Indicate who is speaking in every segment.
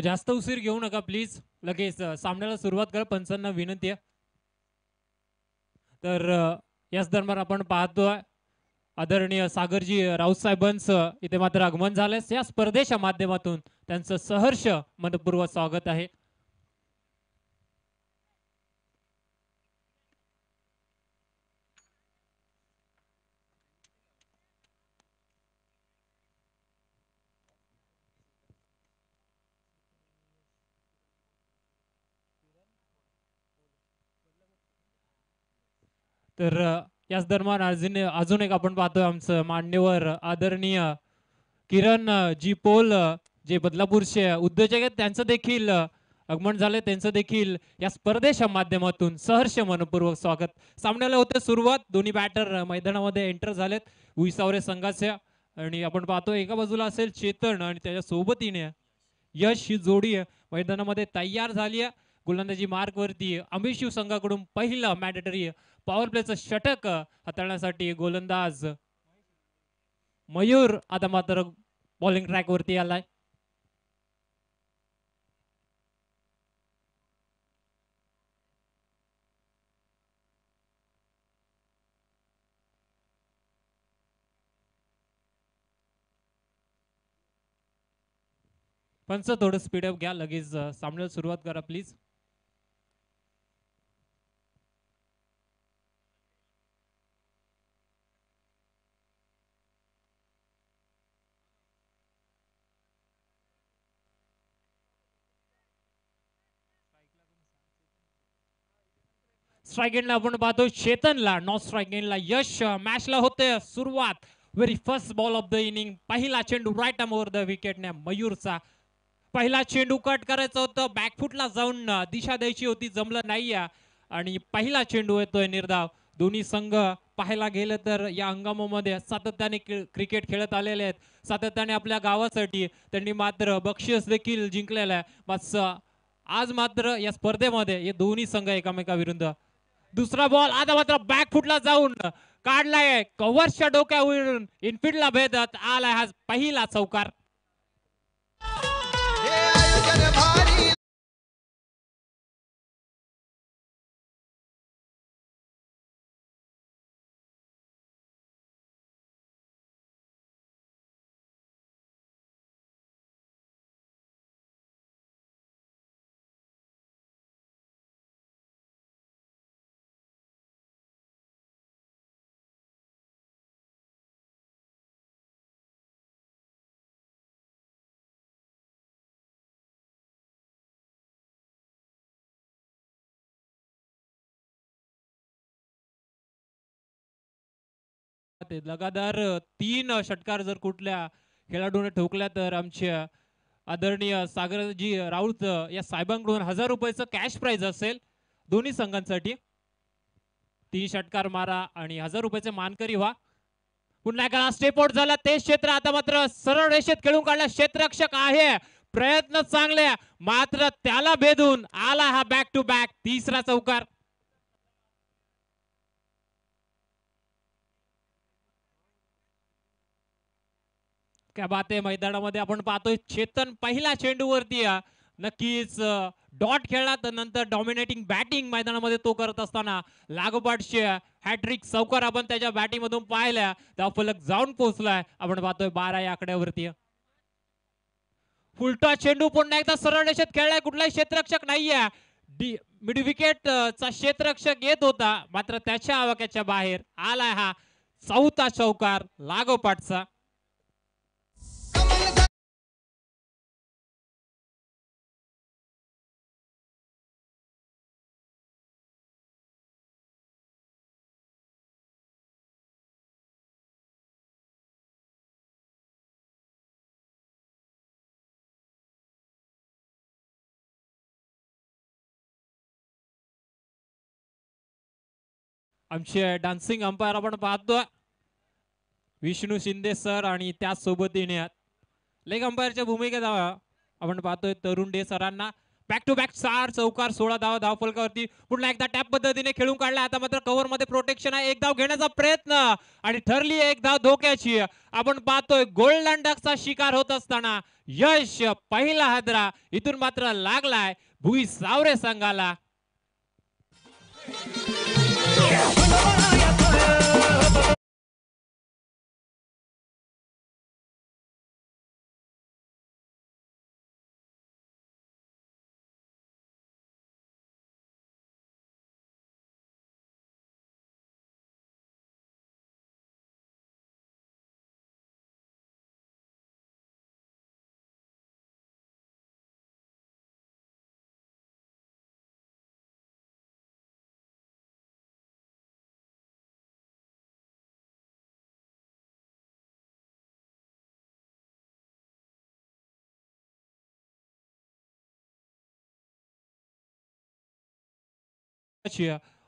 Speaker 1: जास्त उशीर घेऊ नका प्लीज, लगेच सामन्याला सुरुवात करा. पंचांना विनंती आहे. तर याच दरम्यान आपण पाहतोय आदरणीय सागरजी राऊत साहेबांचं इथे मात्र आगमन झालंय. या स्पर्धेच्या माध्यमातून त्यांचं सहर्ष मनपूर्वक स्वागत आहे. तर याच दरम्यान अजून एक आपण पाहतोय आमचं मान्यवर आदरणीय किरण जी पोल जे बदलापूरचे उद्योजक आहेत, त्यांचं देखील आगमन झाले. त्यांचं देखील या स्पर्धेच्या माध्यमातून सहर्ष मनपूर्वक स्वागत. सामन्याला होते सुरुवात. दोन्ही बॅटर मैदानामध्ये एंटर झालेत उईसावरे संघाच्या. आणि आपण पाहतो एका बाजूला असेल चेतन आणि त्याच्या सोबतीने यश ही जोडी मैदानामध्ये तयार झाली आहे. गोलंदाजी मार्क वरती अमिशिव संघाकडून पहिला मॅन्डेटरी पॉवर प्लेचं षटक हाताळण्यासाठी गोलंदाज मयूर आता मात्र बॉलिंग ट्रॅक वरती आलाय. पंच थोडं स्पीडअप घ्या, लगेच सामन्याला सुरुवात करा प्लीज. स्ट्राईक एंडला आपण पाहतो चेतनला, नॉट स्ट्राईक एंडला यश. मॅचला होते सुरुवात. Very first ball of the inning. पहिला चेंडू राईट आर्म ओव्हर द विकेटने मयूरचा. पहिला चेंडू कट करायचं होतं, बॅकफुटला जाऊन दिशा द्यायची होती, जमलं नाही. आणि पहिला चेंडू येतोय निर्धाव. दोन्ही संघ पाहायला गेलं तर या हंगामामध्ये सातत्याने क्रिकेट खेळत आलेले आहेत. सातत्याने आपल्या गावासाठी त्यांनी मात्र बक्षीस देखील जिंकलेलं आहे. बस आज मात्र या स्पर्धेमध्ये हे दोन्ही संघ एकामेकाविरुद्ध. दुसरा बॉल आता मात्र बॅकफुटला जाऊन काढलाय, कव्हरच्या डोक्यावरून इनफिल्डला भेदत आलाय हा पहिला चौकार. लगातार 3 षटकार जर कुठल्या खेळाडूने ठोकल्या तर आमच्या आदरणीय सागरजी राऊत या साहेबांकडून 1000 रुपयाचं कॅश प्राइज असेल दोन्ही संघांसाठी. 3 षटकार मारा आणि 1000 रुपयाचे मानकरी व्हा. पुन्हा एकदा स्टेप आउट झाला. ते क्षेत्र आता मात्र सरळ रेषेत खेळून काढला. क्षेत्ररक्षक आहे, प्रयत्न चांगले, मात्र त्याला भेदून आला हा बॅक टू बॅक तिसरा चौकार. काय बात आहे. मैदानामध्ये आपण पाहतोय चेतन पहिला चेंडूवरती नक्कीच डॉट खेळला, तर नंतर डॉमिनेटिंग बॅटिंग मैदानामध्ये तो करत असताना लागोपाठचे हॅट्रिक चौकार आपण त्याच्या बॅटिंग मधून पाहिल्या. त्या फलक जाऊन पोहोचलाय. आपण पाहतोय 12 या आकड्यावरती. फुलटा चेंडू पुन्हा एकदा सरळ रेषेत खेळलाय. कुठलाही क्षेत्ररक्षक नाहीये. मिड विकेट चा क्षेत्ररक्षक येत होता, मात्र त्याच्या आवाक्याच्या बाहेर आलाय हा चौथा चौकार लागोपाठचा. आमचे डान्सिंग अंपायर आपण पाहतोय विष्णू शिंदे सर आणि त्याच सोबतीने लेग अंपायरच्या भूमिकेत आपण पाहतोय तरुण डे सरांना. बॅक टू बॅक 4 चौकार 16 धावा धावफलकावरती पुन्हा एकदा टॅप पद्धतीने खेळून काढला. आता मात्र कव्हर मध्ये प्रोटेक्शन आहे. एक धाव घेण्याचा प्रयत्न आणि ठरली एक धाव धोक्याची. आपण पाहतोय गोल्डन डकचा शिकार होत असताना यश पहिला हादरा इथून मात्र लागलाय भुई सावरे संघाला.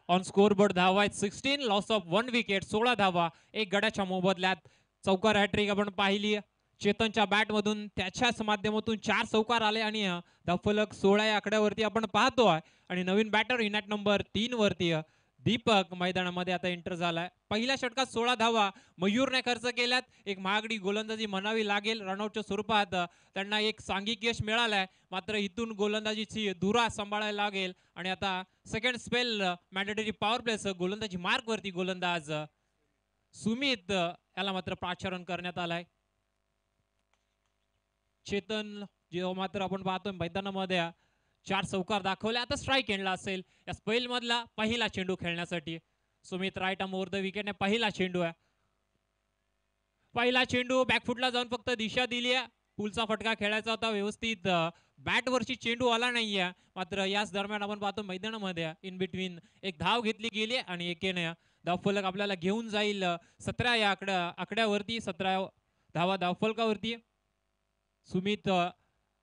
Speaker 1: ऑन स्कोर बोर्ड धावा आहेत 16, लॉस ऑफ 1 विकेट 16 धावा एक गड्याच्या मोबदल्यात. चौकार हॅट्रिक आपण पाहिली चेतनच्या बॅट मधून, त्याच्याच माध्यमातून 4 चौकार आले आणि धावफलक 16 या आकड्यावरती आपण पाहतोय. आणि नवीन बॅटर इनॅट नंबर 3 वरती दीपक मैदानामध्ये आता एंटर झालाय. पहिल्या षटकात 16 धावा मयूरने खर्च केल्यात. एक महागडी गोलंदाजी म्हणावी लागेल. रनआउटच्या स्वरूपात त्यांना एक सांघिक यश मिळालंय. मात्र इथून गोलंदाजीची धुरा सांभाळायला लागेल. आणि आता second spell mandatory power place गोलंदाजी मार्क वरती गोलंदाज सुमित याला मात्र पाचारण करण्यात आलाय. चेतन जेव्हा मात्र आपण पाहतोय मैदानामध्ये 4 चौकार दाखवले. आता स्ट्राईक एंडला असेल या स्पेल मधला पहिला चेंडू खेळण्यासाठी. Sumit right arm over the विकेटने पहिला चेंडू आहे. पहिला चेंडू बॅकफुटला जाऊन फक्त दिशा दिली आहे. पुलचा फटका खेळायचा होता व्यवस्थित. बॅट वरची चेंडू आला नाहीये. मात्र याच दरम्यान आपण पाहतो मैदानामध्ये इन बिटवीन एक धाव घेतली गेली आणि एकेने धावफलक आपल्याला घेऊन जाईल 17 या आकड्यावरती. 17 धावा धावफलकावरती. सुमित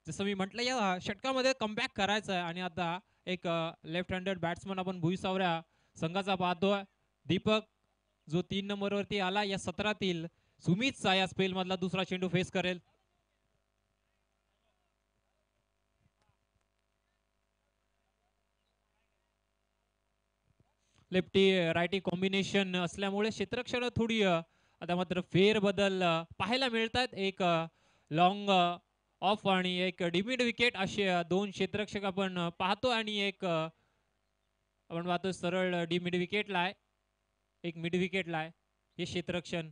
Speaker 1: जसं मी म्हटलं या षटकामध्ये कमबॅक करायचं आहे. आणि आता एक लेफ्ट हँडेड बॅट्समन आपण भुई सावऱ्या संघाचा पाहतोय. दीपक जो 3 नंबरवरती आला या 17तील सुमितचा या स्पेल मधला दुसरा चेंडू फेस करेल. लेफ्टी रायटी कॉम्बिनेशन असल्यामुळे क्षेत्ररक्षण थोडी आता मात्र फेर बदल पाहायला मिळतात. एक लॉंग ऑफ आणि एक डिमिड विकेट असे दोन क्षेत्ररक्षक आपण पाहतो. आणि एक आपण पाहतो सरळ डिमिड विकेटला आहे, एक मिड विकेटला आहे हे क्षेत्ररक्षण.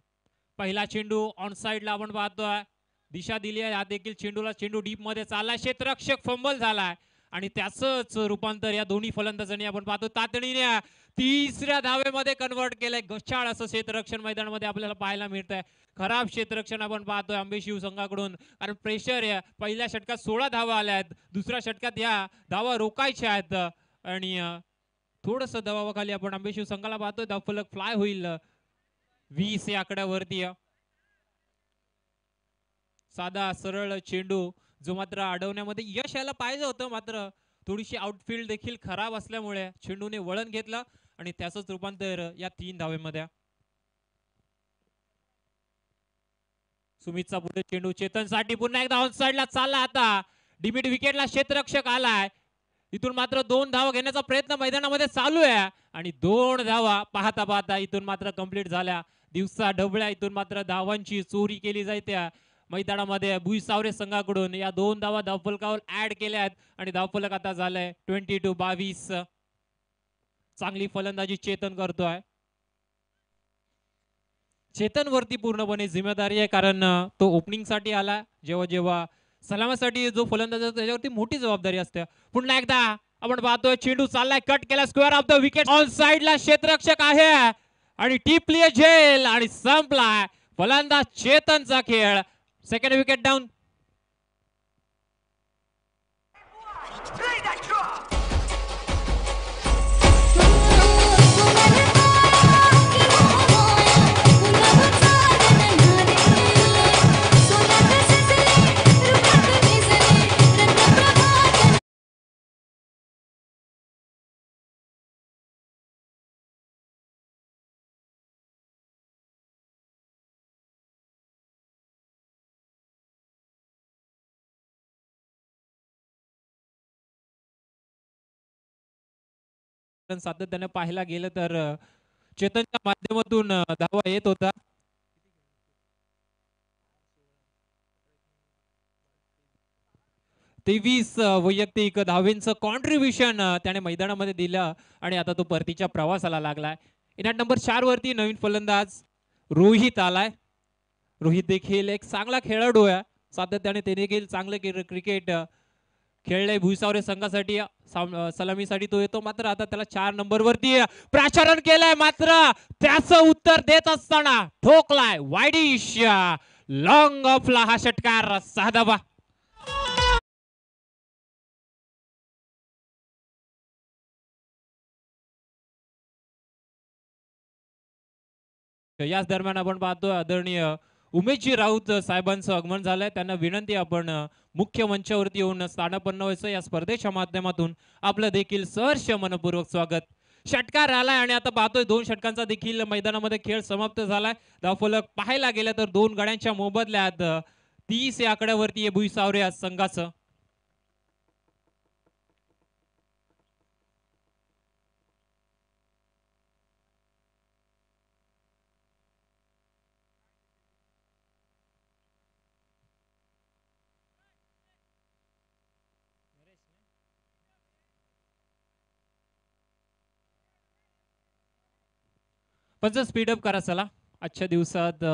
Speaker 1: पहिला चेंडू ऑन साइडला आपण पाहतोय, दिशा दिली आहे. हा देखील चेंडूला चेंडू डीप मध्ये चालला, क्षेत्ररक्षक फंबल झालाय आणि त्याचंच रूपांतर या दोन्ही फलंदाजांनी आपण पाहतो तातडीने तिसऱ्या धावेमध्ये कन्वर्ट केलंय. गचाळ असं क्षेत्ररक्षण मैदानामध्ये आपल्याला पाहायला मिळतंय. खराब क्षेत्ररक्षण आपण पाहतोय आंबे शिव संघाकडून, कारण प्रेशर आहे. पहिल्या षटकात 16 धावा आल्या आहेत, दुसऱ्या षटकात या धावा रोखायच्या आहेत. आणि थोडस दबावाखाली आपण आंबे शिव संघाला पाहतोय. धावफलक फ्लाय होईल 20 या आकड्यावरती. साधा सरळ चेंडू जो मात्र अडवण्यामध्ये यश यायला पाहिजे होतं, मात्र थोडीशी आउटफील्ड देखील खराब असल्यामुळे चेंडूने वळण घेतलं आणि त्याचंच रूपांतर या 3 धावेमध्ये. सुमितचा पुढे चेंडू चेतनसाठी पुन्हा एकदा ऑन साइडला चालला. आता डिमिड विकेटला क्षेत्ररक्षक आलाय. इथून मात्र 2 धावा घेण्याचा प्रयत्न मैदानामध्ये चालू आहे आणि 2 धावा पाहता पाहता इथून मात्र कंप्लीट झाल्या. दिवसा ढवळ्या इथून मात्र धावांची चोरी केली जाते मैदानामध्ये भुई सावरे संघाकडून. या 2 धावा धावफलकावर ऍड केल्या आहेत आणि धावफलक आता झालंय 22 चांगली फलंदाजी चेतन करतोय. चेतन वरती पूर्णपणे जिम्मेदारी आहे, कारण तो ओपनिंग साठी आला. जेव्हा जेव्हा सलामीसाठी जो फलंदाज असतो त्याच्यावरती मोठी जबाबदारी असते. पुन्हा एकदा आपण पाहतोय चेंडू चाललाय, कट केला, square of the wicket. On साइडला क्षेत्ररक्षक आहे आणि टिपली झेल आणि संपलाय फलंदाज चेतनचा खेळ. Second wicket down. सातत्याने पाहायला गेलं तर चेतनच्या माध्यमातून धावा येत होता. 23 वैयक्तिक धावेंचं कॉन्ट्रीब्युशन त्याने मैदानामध्ये दिलं आणि आता तो परतीच्या प्रवासाला लागलाय. इनॅट नंबर 4 वरती नवीन फलंदाज रोहित आलाय. रोहित देखील एक चांगला खेळाडू आहे. सातत्याने त्याने देखील चांगले क्रिकेट खेळले भुईसावरे संघासाठी. सलामीसाठी तो येतो, मात्र आता त्याला 4 नंबर वरती प्राचारण केलंय, मात्र त्याचं उत्तर देत असताना ठोकलाय वाईडिश. लॉंग ऑफला हा षटकार 6 धावा. याच दरम्यान आपण पाहतो आदरणीय उमेशजी राऊत साहेबांचं आगमन झालंय. त्यांना विनंती आपण मुख्य मंचावरती येऊन स्थानापन्न व्हायचं. या स्पर्धेच्या माध्यमातून आपलं देखील सहर्ष मनपूर्वक स्वागत. षटकार आलाय आणि आता पाहतोय 2 षटकांचा देखील मैदानामध्ये खेळ समाप्त झालाय. धावफलक पाहायला गेलं तर 2 गड्यांच्या मोबदल्यात 30 या आकड्यावरती भुईसावरे या संघाचं. पण स्पीडअप करा चला आजच्या दिवसात.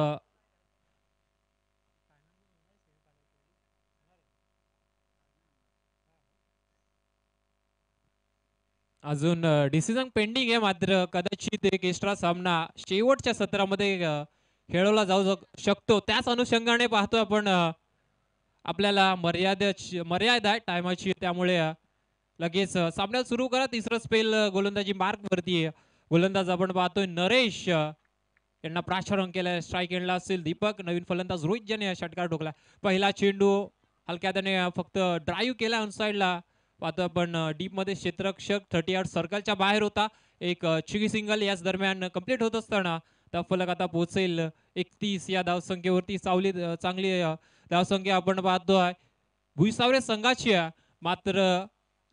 Speaker 1: अजून डिसिजन पेंडिंग आहे, मात्र कदाचित एक एक्स्ट्रा सामना शेवटच्या सत्रामध्ये खेळवला जाऊ शकतो. त्याच अनुषंगाने पाहतोय आपण आपल्याला मर्यादा आहे टायमाची, त्यामुळे लगेच सामना सुरू करा. तिसरं स्पेल गोलंदाजी मार्क वरती गोलंदाज आपण पाहतोय नरेश यांना प्राचारण केलंय. स्ट्राईक एंडला असेल दीपक. नवीन फलंदाज रोहित ज्याने षटकार ठोकला. पहिला चेंडू हलक्या त्याने फक्त ड्राईव्ह केला ऑन साइडला. पाहतो आपण डीप मध्ये क्षेत्ररक्षक 30 यार्ड सर्कलच्या बाहेर होता. एक चिगी सिंगल याच दरम्यान कंप्लीट होत असताना त्या फलक आता पोहोचेल 31 या धावसंख्येवरती. चांगली धावसंख्या आपण पाहतोय भुईसावरे संघाची. मात्र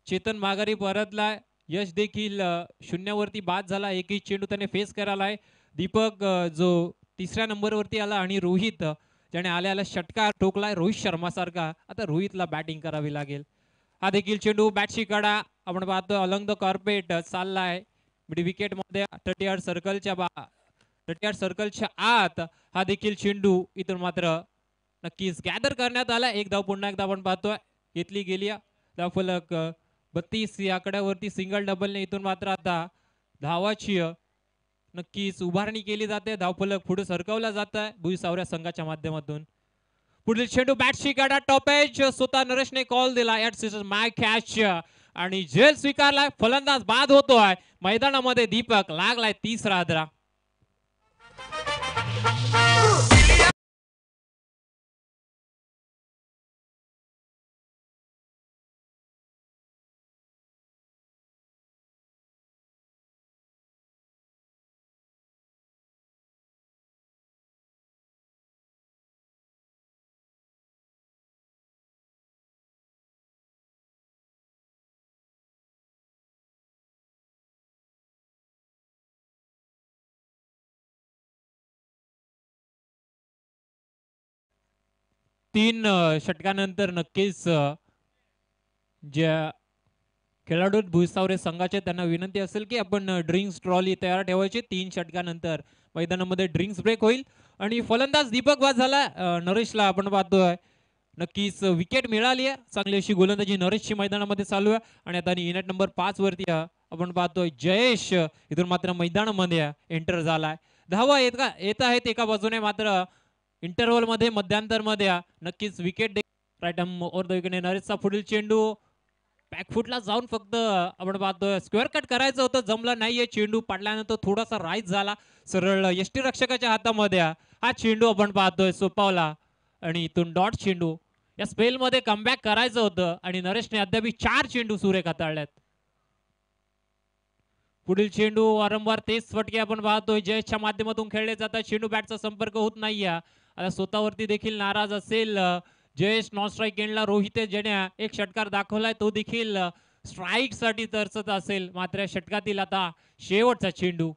Speaker 1: चेतन माघारी परतलाय. यश देखील 0 वरती बाद झाला. एकही चेंडू त्याने फेस करायलाय. दीपक जो 3ऱ्या नंबरवरती आला आणि रोहित ज्याने आल्याला षटकार ठोकलाय रोहित शर्मा सारखा. आता रोहितला बॅटिंग करावी लागेल. हा देखील चेंडू बॅटशी काढा आपण पाहतो अलंग द कार्पेट चाललाय मिड विकेट मध्ये 30 यार्ड सर्कलच्या आत. हा देखील चेंडू इथून मात्र नक्कीच गॅदर करण्यात आला. एक धाव पुन्हा एकदा आपण पाहतोय घेतली गेली. धाव फलक 32 या आकड्यावरती सिंगल डबलने इथून मात्र आता धावाची नक्कीच उभारणी केली जाते. धावफलक पुढे सरकवला जात आहे भुईसावऱ्या संघाच्या माध्यमातून. पुढील चेंडू बॅटशी काढा टॉप एज. स्वतः नरेशने कॉल दिला माय कॅच आणि झेल स्वीकारलाय. फलंदाज बाद होतोय मैदानामध्ये. दीपक लागलाय 3रा हादरा. तीन षटकानंतर नक्कीच ज्या खेळाडू भुईसावरे संघाचे त्यांना विनंती असेल की आपण ड्रिंक्स ट्रॉली तयार ठेवायची. 3 षटकानंतर मैदानामध्ये ड्रिंक्स ब्रेक होईल आणि फलंदाज दीपक बाद झाला. नरेशला आपण पाहतोय नक्कीच विकेट मिळाली आहे. चांगली अशी गोलंदाजी नरेशची मैदानामध्ये चालू आहे. आणि आता युनिट नंबर 5 वरती आपण पाहतोय जयेश इथून मात्र मैदानामध्ये एंटर झालाय. धावा येत आहेत एका बाजूने, मात्र इंटरव्हल मध्ये मध्यांतर मध्ये नक्कीच wicket right arm over the wicket. नरेशचा पुढील चेंडू बॅकफुटला जाऊन फक्त आपण पाहतोय स्क्वेअर कट करायचं होतं, जमलं नाहीये. चेंडू पडल्यानंतर थोडासा राईज झाला सरळ यष्टीरक्षकाच्या हातामध्ये. हा चेंडू आपण पाहतोय सोपावला आणि इथून डॉट चेंडू. या स्पेल मध्ये कमबॅक करायचं होतं आणि नरेशने अद्याप 4 चेंडू सुरेख हाताळल्यात. पुढील चेंडू वारंवार तेच फटके आपण पाहतोय जयेशच्या माध्यमातून खेळले जातात. चेंडू बॅटचा संपर्क होत नाहीये. आता स्वतःवरती देखील नाराज असेल जयेश. नॉन स्ट्राईक एंडला रोहित ज्याने एक षटकार दाखवलाय तो देखील स्ट्राईक साठी तरचत असेल, मात्र षटकातील आता शेवटचा चेंडू.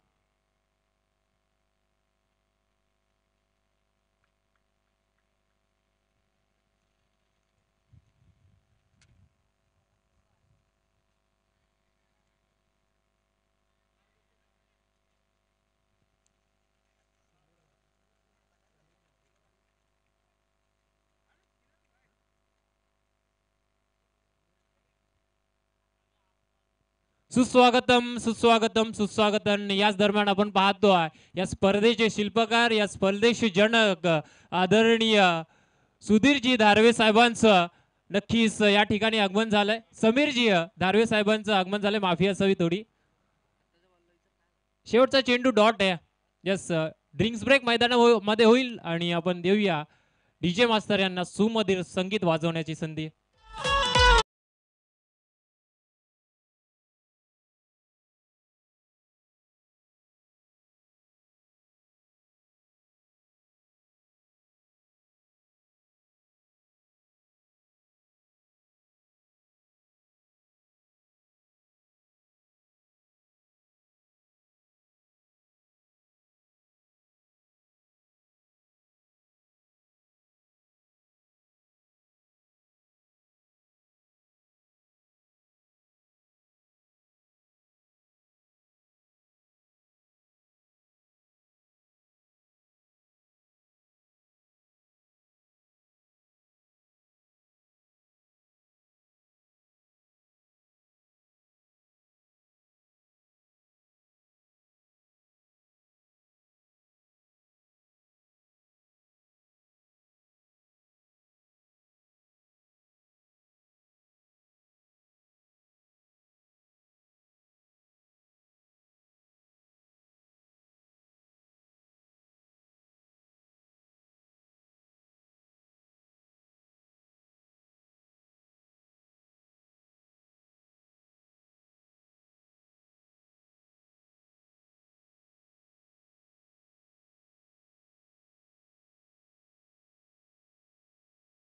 Speaker 1: सुस्वागतम सुस्वागतम सुस्वागतम. याच दरम्यान आपण पाहतोय या स्पर्धेचे शिल्पकार, या स्पर्धेचे जनक आदरणीय सुधीरजी धारवे साहेबांचं नक्कीच या ठिकाणी आगमन झालंय. समीरजी धारवे साहेबांचं आगमन झालंय, माफी असावी थोडी. शेवटचा चेंडू डॉट आहे. यस, ड्रिंक्स ब्रेक मैदानामध्ये होईल आणि आपण देऊया डीजे मास्तर यांना सुमधुर संगीत वाजवण्याची संधी.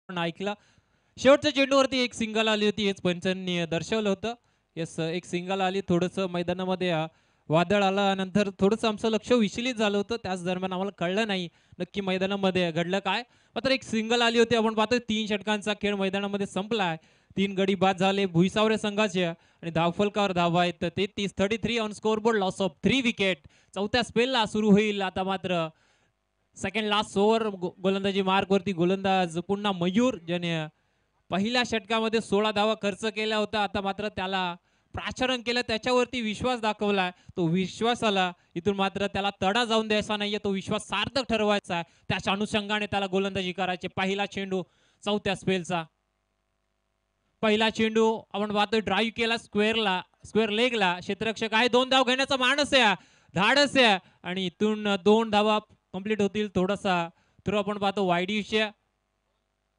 Speaker 1: ऐकला शेवटच्या चेंडूवरती एक सिंगल आली होती, हेच पंचांनी दर्शवलं होतं. येस, एक सिंगल आली. थोडस मैदानामध्ये वादळ आला, नंतर थोडंसं आमचं लक्ष विचलित झालं होतं. त्याच दरम्यान आम्हाला कळलं नाही नक्की मैदानामध्ये घडलं काय. मात्र एक सिंगल आली होती. आपण पाहतोय 3 षटकांचा खेळ मैदानामध्ये संपलाय. 3 गडी बाद झाले भुईसावरे संघाचे आणि धावफलकावर धावा आहेत 33 on scoreboard. Loss of 3 wicket. चौथ्या स्पेलला सुरू होईल आता. मात्र सेकंड लास्ट ओव्हर गोलंदाजी मार्क वरती गोलंदाज पुन्हा मयूर, ज्याने पहिल्या षटकामध्ये 16 धावा खर्च केला होता. आता मात्र त्याला प्राचरण केलं, त्याच्यावरती विश्वास दाखवलाय. तो विश्वासाला इथून मात्र त्याला तडा जाऊन द्यायचा नाहीये, तो विश्वास सार्थक ठरवायचा आहे. त्याच्या अनुषंगाने त्याला गोलंदाजी करायची. पहिला चेंडू चौथ्या स्पेलचा. पहिला चेंडू आपण पाहतोय ड्राईव्ह केला स्क्वेअर लेगला. क्षेत्ररक्षक आहे, 2 धाव घेण्याचा मानस आहे, धाडस आहे आणि इथून 2 धावा कंप्लीट होतील. थोडासा तर आपण पाहतो वाईडीच्या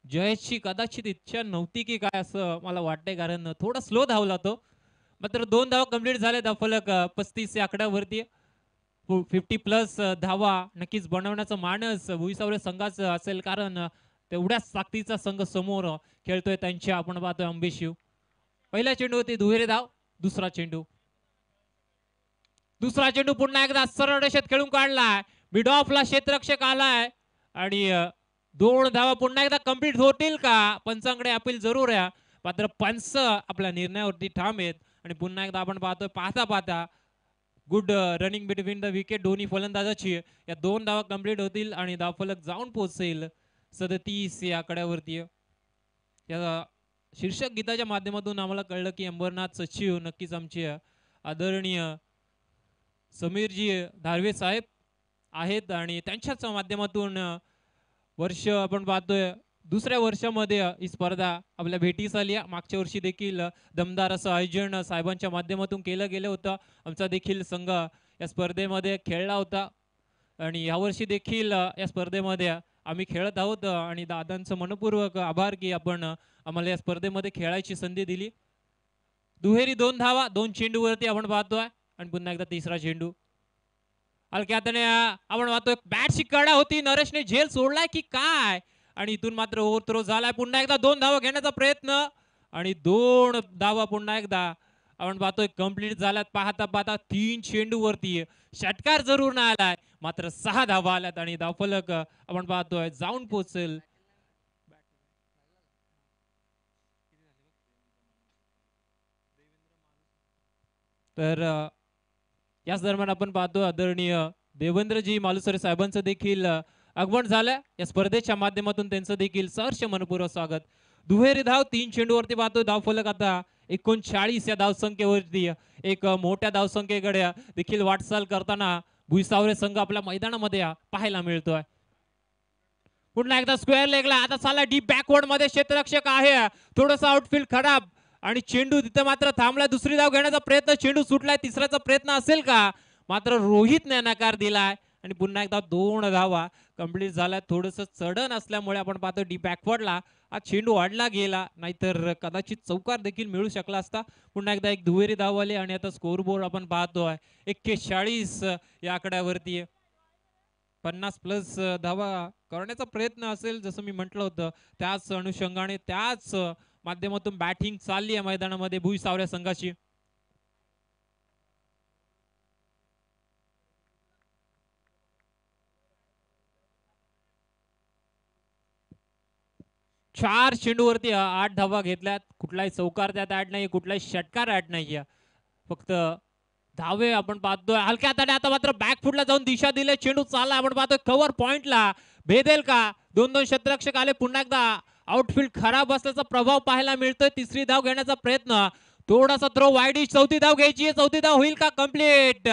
Speaker 1: जयेशची कदाचित इच्छा नव्हती की काय असं मला वाटतंय, कारण थोडा स्लो धावला तो. मात्र 2 धावा कंप्लीट झाले. धावफलक 35 या आकड्यावरती. 50+ धावा नक्कीच बनवण्याचं मानस भुईसावरे संघाचं असेल, कारण तेवढ्याच ताकदीचा संघ समोर खेळतोय त्यांच्या. आपण पाहतोय अंबेशिव. पहिल्या चेंडूवरती दुहेरी धाव. दुसरा चेंडू पुन्हा एकदा सरळ रेषेत खेळून काढलाय. मिड ऑफला क्षेत्ररक्षक आलाय आणि 2 धावा पुन्हा एकदा कंप्लीट होतील का. पंचांकडे अपील जरूर आहे, मात्र पंच आपल्या निर्णयावरती ठाम आहेत. आणि पुन्हा एकदा आपण पाहतोय पाहता good running between the wicket दोन्ही फलंदाजाची. या 2 धावा कंप्लीट होतील आणि धावफलक जाऊन पोहोचेल 37 या आकड्यावरती. या शीर्षक गीताच्या माध्यमातून आम्हाला कळलं की अंबरनाथ सचिव नक्कीच आमचे आदरणीय समीरजी धारवे साहेब आहेत आणि त्यांच्याच माध्यमातून वर्ष आपण पाहतोय दुसऱ्या वर्षामध्ये ही स्पर्धा आपल्या भेटीस आली. मागच्या वर्षी देखील दमदार असं आयोजन साहेबांच्या माध्यमातून केलं गेलं होतं. आमचा देखील संघ या स्पर्धेमध्ये खेळला होता आणि यावर्षी देखील या स्पर्धेमध्ये आम्ही खेळत आहोत. आणि दादांचं मनपूर्वक आभार की आपण आम्हाला या स्पर्धेमध्ये खेळायची संधी दिली. दुहेरी 2 धावा 2 चेंडूवरती आपण पाहतोय आणि पुन्हा एकदा तिसरा चेंडू हलक्या हाताने आपण पाहतोय. बॅटची कडा होती, नरेशने झेल सोडलाय की काय आणि इथून मात्र ओव्हर थ्रो झालाय. पुन्हा एकदा 2 धावा घेण्याचा प्रयत्न आणि 2 धावा पुन्हा एकदा आपण पाहतोय कंप्लीट झाल्यात. पाहता पाहता 3 चेंडूवरती षटकार जरूर नाही आलाय, मात्र 6 धावा आल्यात आणि धावफलक आपण पाहतोय जाऊन पोहोचेल. तर याच दरम्यान आपण पाहतो आदरणीय देवेंद्रजी मालुसरे साहेबांचं देखील आगमन झालं. या स्पर्धेच्या माध्यमातून त्यांचं देखील सहर्ष मनपूर्वक स्वागत. दुहेरी धाव 3 चेंडूवरती पाहतो. धावफलक आता 39 या धावसंख्येवरती एक मोठ्या धावसंख्येकडे देखील वाटचाल करताना भुईसावरे संघ आपल्या मैदानामध्ये पाहायला मिळतोय. पुन्हा एकदा स्क्वेअर लेगला आता चालला डीप बॅकवर्ड मध्ये क्षेत्ररक्षक आहे. थोडस आउटफील्ड खराब आणि चेंडू तिथे मात्र थांबला. दुसरी धाव घेण्याचा प्रयत्न, चेंडू सुटलाय. तिसऱ्याचा प्रयत्न असेल का, मात्र रोहितने नकार दिलाय आणि पुन्हा एकदा 2 धावा कंप्लीट झाल्या. थोडस चढण असल्यामुळे आपण पाहतो डी बॅकवर्डला हा चेंडू वाढला गेला, नाहीतर कदाचित चौकार देखील मिळू शकला असता. पुन्हा एकदा एक दुहेरी धाव आली आणि आता स्कोर बोर्ड आपण पाहतोय 41 या आकड्यावरती. 50+ धावा करण्याचा प्रयत्न असेल, जसं मी म्हटलं होतं त्याच अनुषंगाने त्याच माध्यमातून बॅटिंग चालली आहे मैदानामध्ये भुईसावरे संघाची. चार चेंडूवरती 8 धावा घेतल्यात. कुठलाही चौकार त्यात ऍड नाही, कुठलाही षटकार ऍड नाहीये, फक्त धावे आपण पाहतोय. हलक्या हाताने आता मात्र बॅकफुटला जाऊन दिशा दिले. चेंडू चालला आपण पाहतोय कव्हर पॉइंटला, भेदेल का. 2 क्षेत्ररक्षक आले. पुन्हा एकदा आउटफील्ड खराब असल्याचा प्रभाव पाहायला मिळतोय. तिसरी धाव घेण्याचा प्रयत्न, थोडासा थ्रो वाईडिश. चौथी धाव घ्यायची आहे. चौथी धाव होईल का कंप्लीट.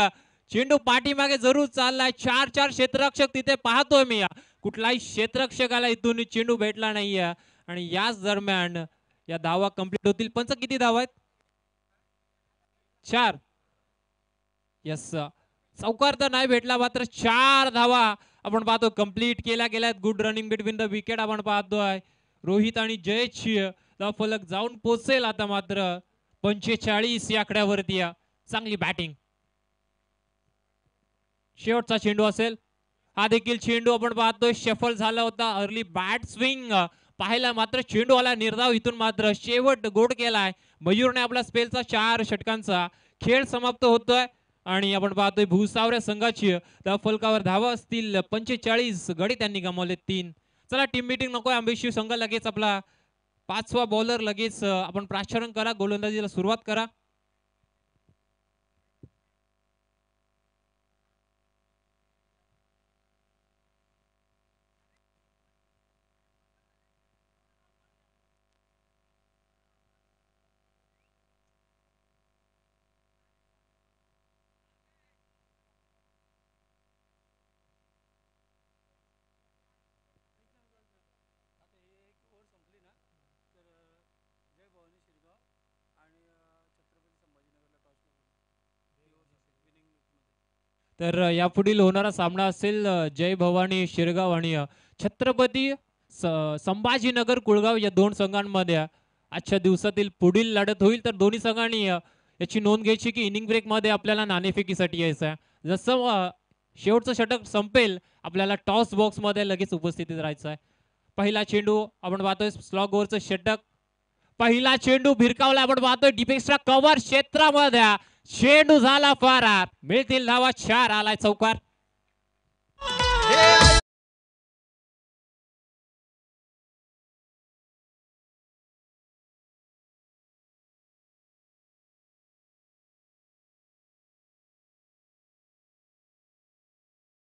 Speaker 1: चेंडू पाठीमागे जरूर चाललाय. 4 क्षेत्ररक्षक तिथे पाहतोय मी. कुठलाही क्षेत्ररक्षकाला इथून चेंडू भेटला नाहीये आणि याच दरम्यान या धावा कंप्लीट होतील. पंच किती धावा आहेत? 4. यस, चौकार तर नाही भेटला, मात्र 4 धावा आपण पाहतो कंप्लीट केल्या गेल्यात. Good running between the wicket आपण पाहतोय. रोहित आणि जयची फलक जाऊन पोहोचेल आता मात्र 45 या आकड्यावरती. चांगली बॅटिंग. शेवटचा चेंडू असेल हा. देखील चेंडू आपण पाहतोय शफल झाला होता. अर्ली बॅट स्विंग पाहायला, मात्र चेंडू आला निर्धाव. इथून मात्र शेवट गोड केलाय मयूरने. आपला स्पेलचा 4 षटकांचा खेळ समाप्त होतोय आणि आपण पाहतोय भुसावरे संघाची त्या फलकावर धावा असतील 45. गडी त्यांनी गमावले 3. चला टीम मीटिंग नको अंबेशिव संघ. लगेच आपला 5वा बॉलर लगेच आपण प्राचारण करा, गोलंदाजीला सुरुवात करा. तर यापुढील होणारा सामना असेल जय भवानी शिरगाव आणि छत्रपती संभाजीनगर कुळगाव या 2 संघांमध्ये आजच्या दिवसातील पुढील लढत होईल. तर दोन्ही संघांनी याची नोंद घ्यायची की इनिंग ब्रेक मध्ये आपल्याला नाणेफेकीसाठी यायचं आहे. जसं शेवटचं षटक संपेल आपल्याला टॉस बॉक्स मध्ये लगेच उपस्थितीत राहायचं आहे. पहिला चेंडू आपण पाहतोय स्लॉग ओव्हरचं षटक. पहिला चेंडू भिरकावला आपण पाहतोय डीप एक्स्ट्रा कव्हर क्षेत्रामध्ये. चेंडू झाला फरार. मिळतील धावा 4. आलाय चौकार.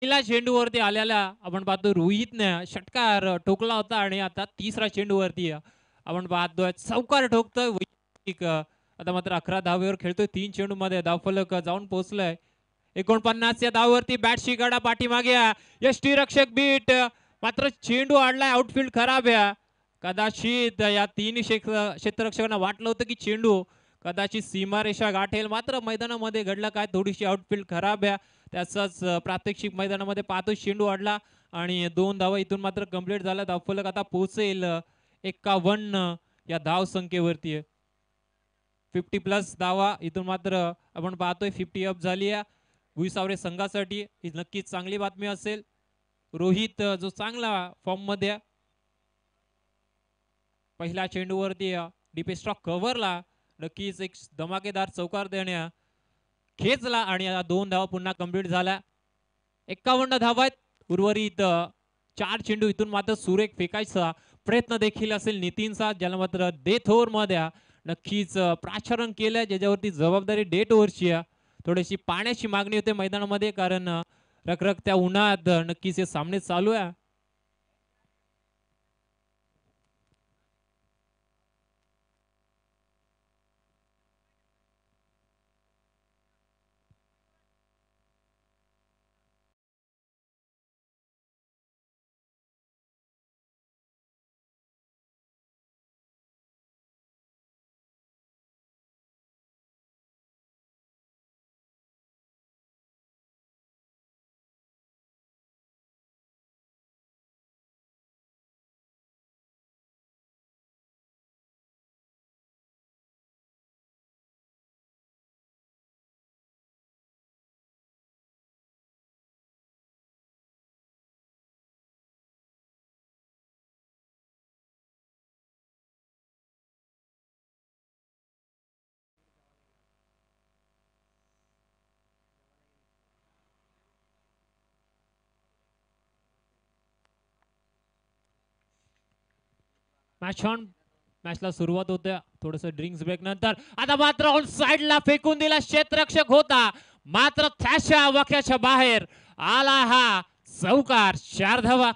Speaker 1: पहिला चेंडूवरती आलेला आपण पाहतो रोहितने षटकार ठोकला होता आणि आता तिसरा चेंडूवरती आपण पाहतोय चौकार ठोकतोय. आता मात्र 11 धावेवर खेळतोय. 3 चेंडू मध्ये धावफलक जाऊन पोहोचलंय 49 या धावेवरती. बॅटशी गडा पाठीमागे. यष्टी रक्षक बीट, मात्र चेंडू आडलाय. आउटफील्ड खराब आहे. कदाचित या 3 क्षेत्ररक्षकांना वाटलं होतं की चेंडू कदाचित सीमारेषा गाठेल, मात्र मैदानामध्ये घडलं काय, थोडीशी आउटफील्ड खराब आहे. त्याचाच प्रात्यक्षिक मैदानामध्ये पाहतो. चेंडू आडला आणि 2 धावा इथून मात्र कंप्लीट झाला. धावफलक आता पोहोचेल 51 या धाव संख्येवरती. 50+ धावा इथून मात्र आपण पाहतोय 50 अप झाली आहे भुईसावरे संघासाठी. ही नक्कीच चांगली बातमी असेल. रोहित जो चांगला फॉर्म मध्ये. पहिल्या चेंडूवरती डिपेस्ट्रा कव्हरला नक्कीच एक धमाकेदार चौकार देण्या खेचला आणि आता 2 धावा पुन्हा कंप्लीट झाल्या. 51 धावा आहेत. उर्वरित 4 चेंडू इथून मात्र सुरेख फेकायचा प्रयत्न देखील असेल नितीनचा, ज्याला मात्र डेथ ओव्हर मध्ये नक्कीच प्राचारण केलं, ज्याच्यावरती जबाबदारी डेथ ओव्हरची आहे. थोडीशी पाण्याची मागणी होते मैदानामध्ये, कारण रखरखत्या उन्हात नक्कीच हे सामने चालू आहे. मॅचला सुरुवात होत्या थोडस ड्रिंक्स ब्रेक नंतर. आता मात्र ऑन साइडला फेकून दिला क्षेत्ररक्षक होता, मात्र त्याच्या वाक्याच्या बाहेर आला हा चौकार. 4 धावा.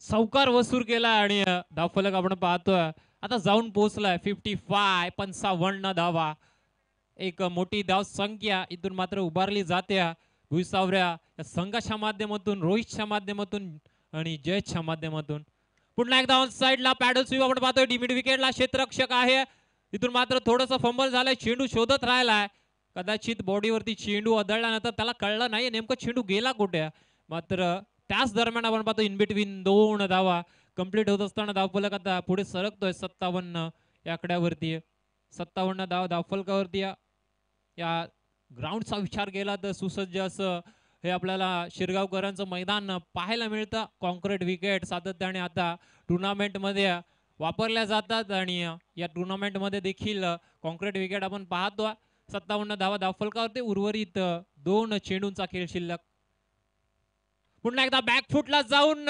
Speaker 1: चौकार वसूल केला आणि धावफलक आपण पाहतोय आता जाऊन पोहोचलाय 55 धावा. एक मोठी धाव संख्या इथून मात्र उभारली जाते भुईसावऱ्या या संघाच्या माध्यमातून, रोहितच्या माध्यमातून आणि जयच्या माध्यमातून. पुन्हा एकदा ऑन साइडला पॅडल स्वीप आपण पाहतोय. डिमिड विकेटला क्षेत्ररक्षक आहे. इथून मात्र थोडस फंबल झालंय, चेंडू शोधत राहिलाय. कदाचित बॉडीवरती चेंडू आदळल्यानंतर त्याला कळलं नाही नेमकं चेंडू गेला कुठे. मात्र त्याच दरम्यान आपण पाहतो इन बिटवीन 2 धावा कंप्लीट होत असताना धावफलक आता पुढे सरकतोय 57 या आकड्यावरती. 57 धाव धावफलकावरती. या ग्राउंडचा विचार केला तर सुसज्ज असं हे आपल्याला शिरगावकरांचं मैदान पाहायला मिळतं. कॉन्क्रीट विकेट सातत्याने आता टुर्नामेंट मध्ये वापरल्या जातात आणि या टुर्नामेंट मध्ये देखील कॉन्क्रीट विकेट आपण पाहतो. 57 धावा धावफलकावरती. उर्वरित 2 चेंडूंचा खेळ शिल्लक. पुन्हा एकदा बॅकफुटला जाऊन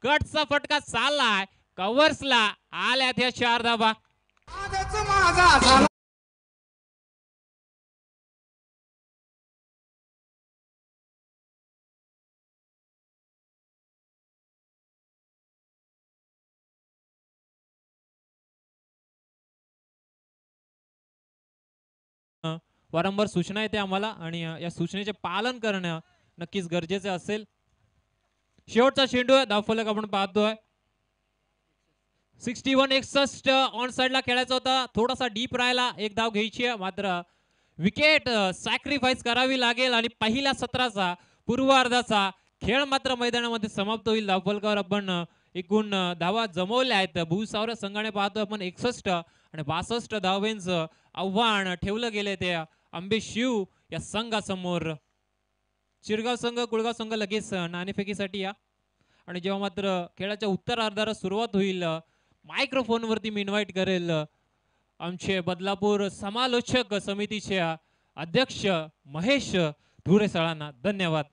Speaker 1: कटचा फटका चाललाय, कव्हर्सला आल्यात या 4 धावा. वारंवार सूचना येते आम्हाला आणि या सूचनेचे पालन करणं नक्कीच गरजेचे असेल. शेवटचा चेंडू आहे, धावफलक आपण पाहतोय 61 ऑन साइडला खेळायचा होता. थोडासा डीप राहिला, एक धाव घ्यायची आहे, मात्र विकेट सॅक्रिफाईस करावी लागेल आणि पहिल्या सत्राचा पूर्वार्धाचा खेळ मात्र मैदानामध्ये समाप्त होईल. धावफलकावर आपण एकूण धावा जमवल्या आहेत. भूसावरा संघाने पाहतोय आपण 61 आणि 62 धावांचं आव्हान ठेवलं गेले ते आंबे शिव या संघासमोर. शिरगाव संघ कुळगाव संघ लगेच नाणेफेकीसाठी या. आणि जेव्हा मात्र खेळाच्या उत्तरार्धाला सुरुवात होईल मायक्रोफोन वरती मी इन्व्हाइट करेल आमचे बदलापूर समालोचक समितीचे अध्यक्ष महेश धुरे सरांना. धन्यवाद.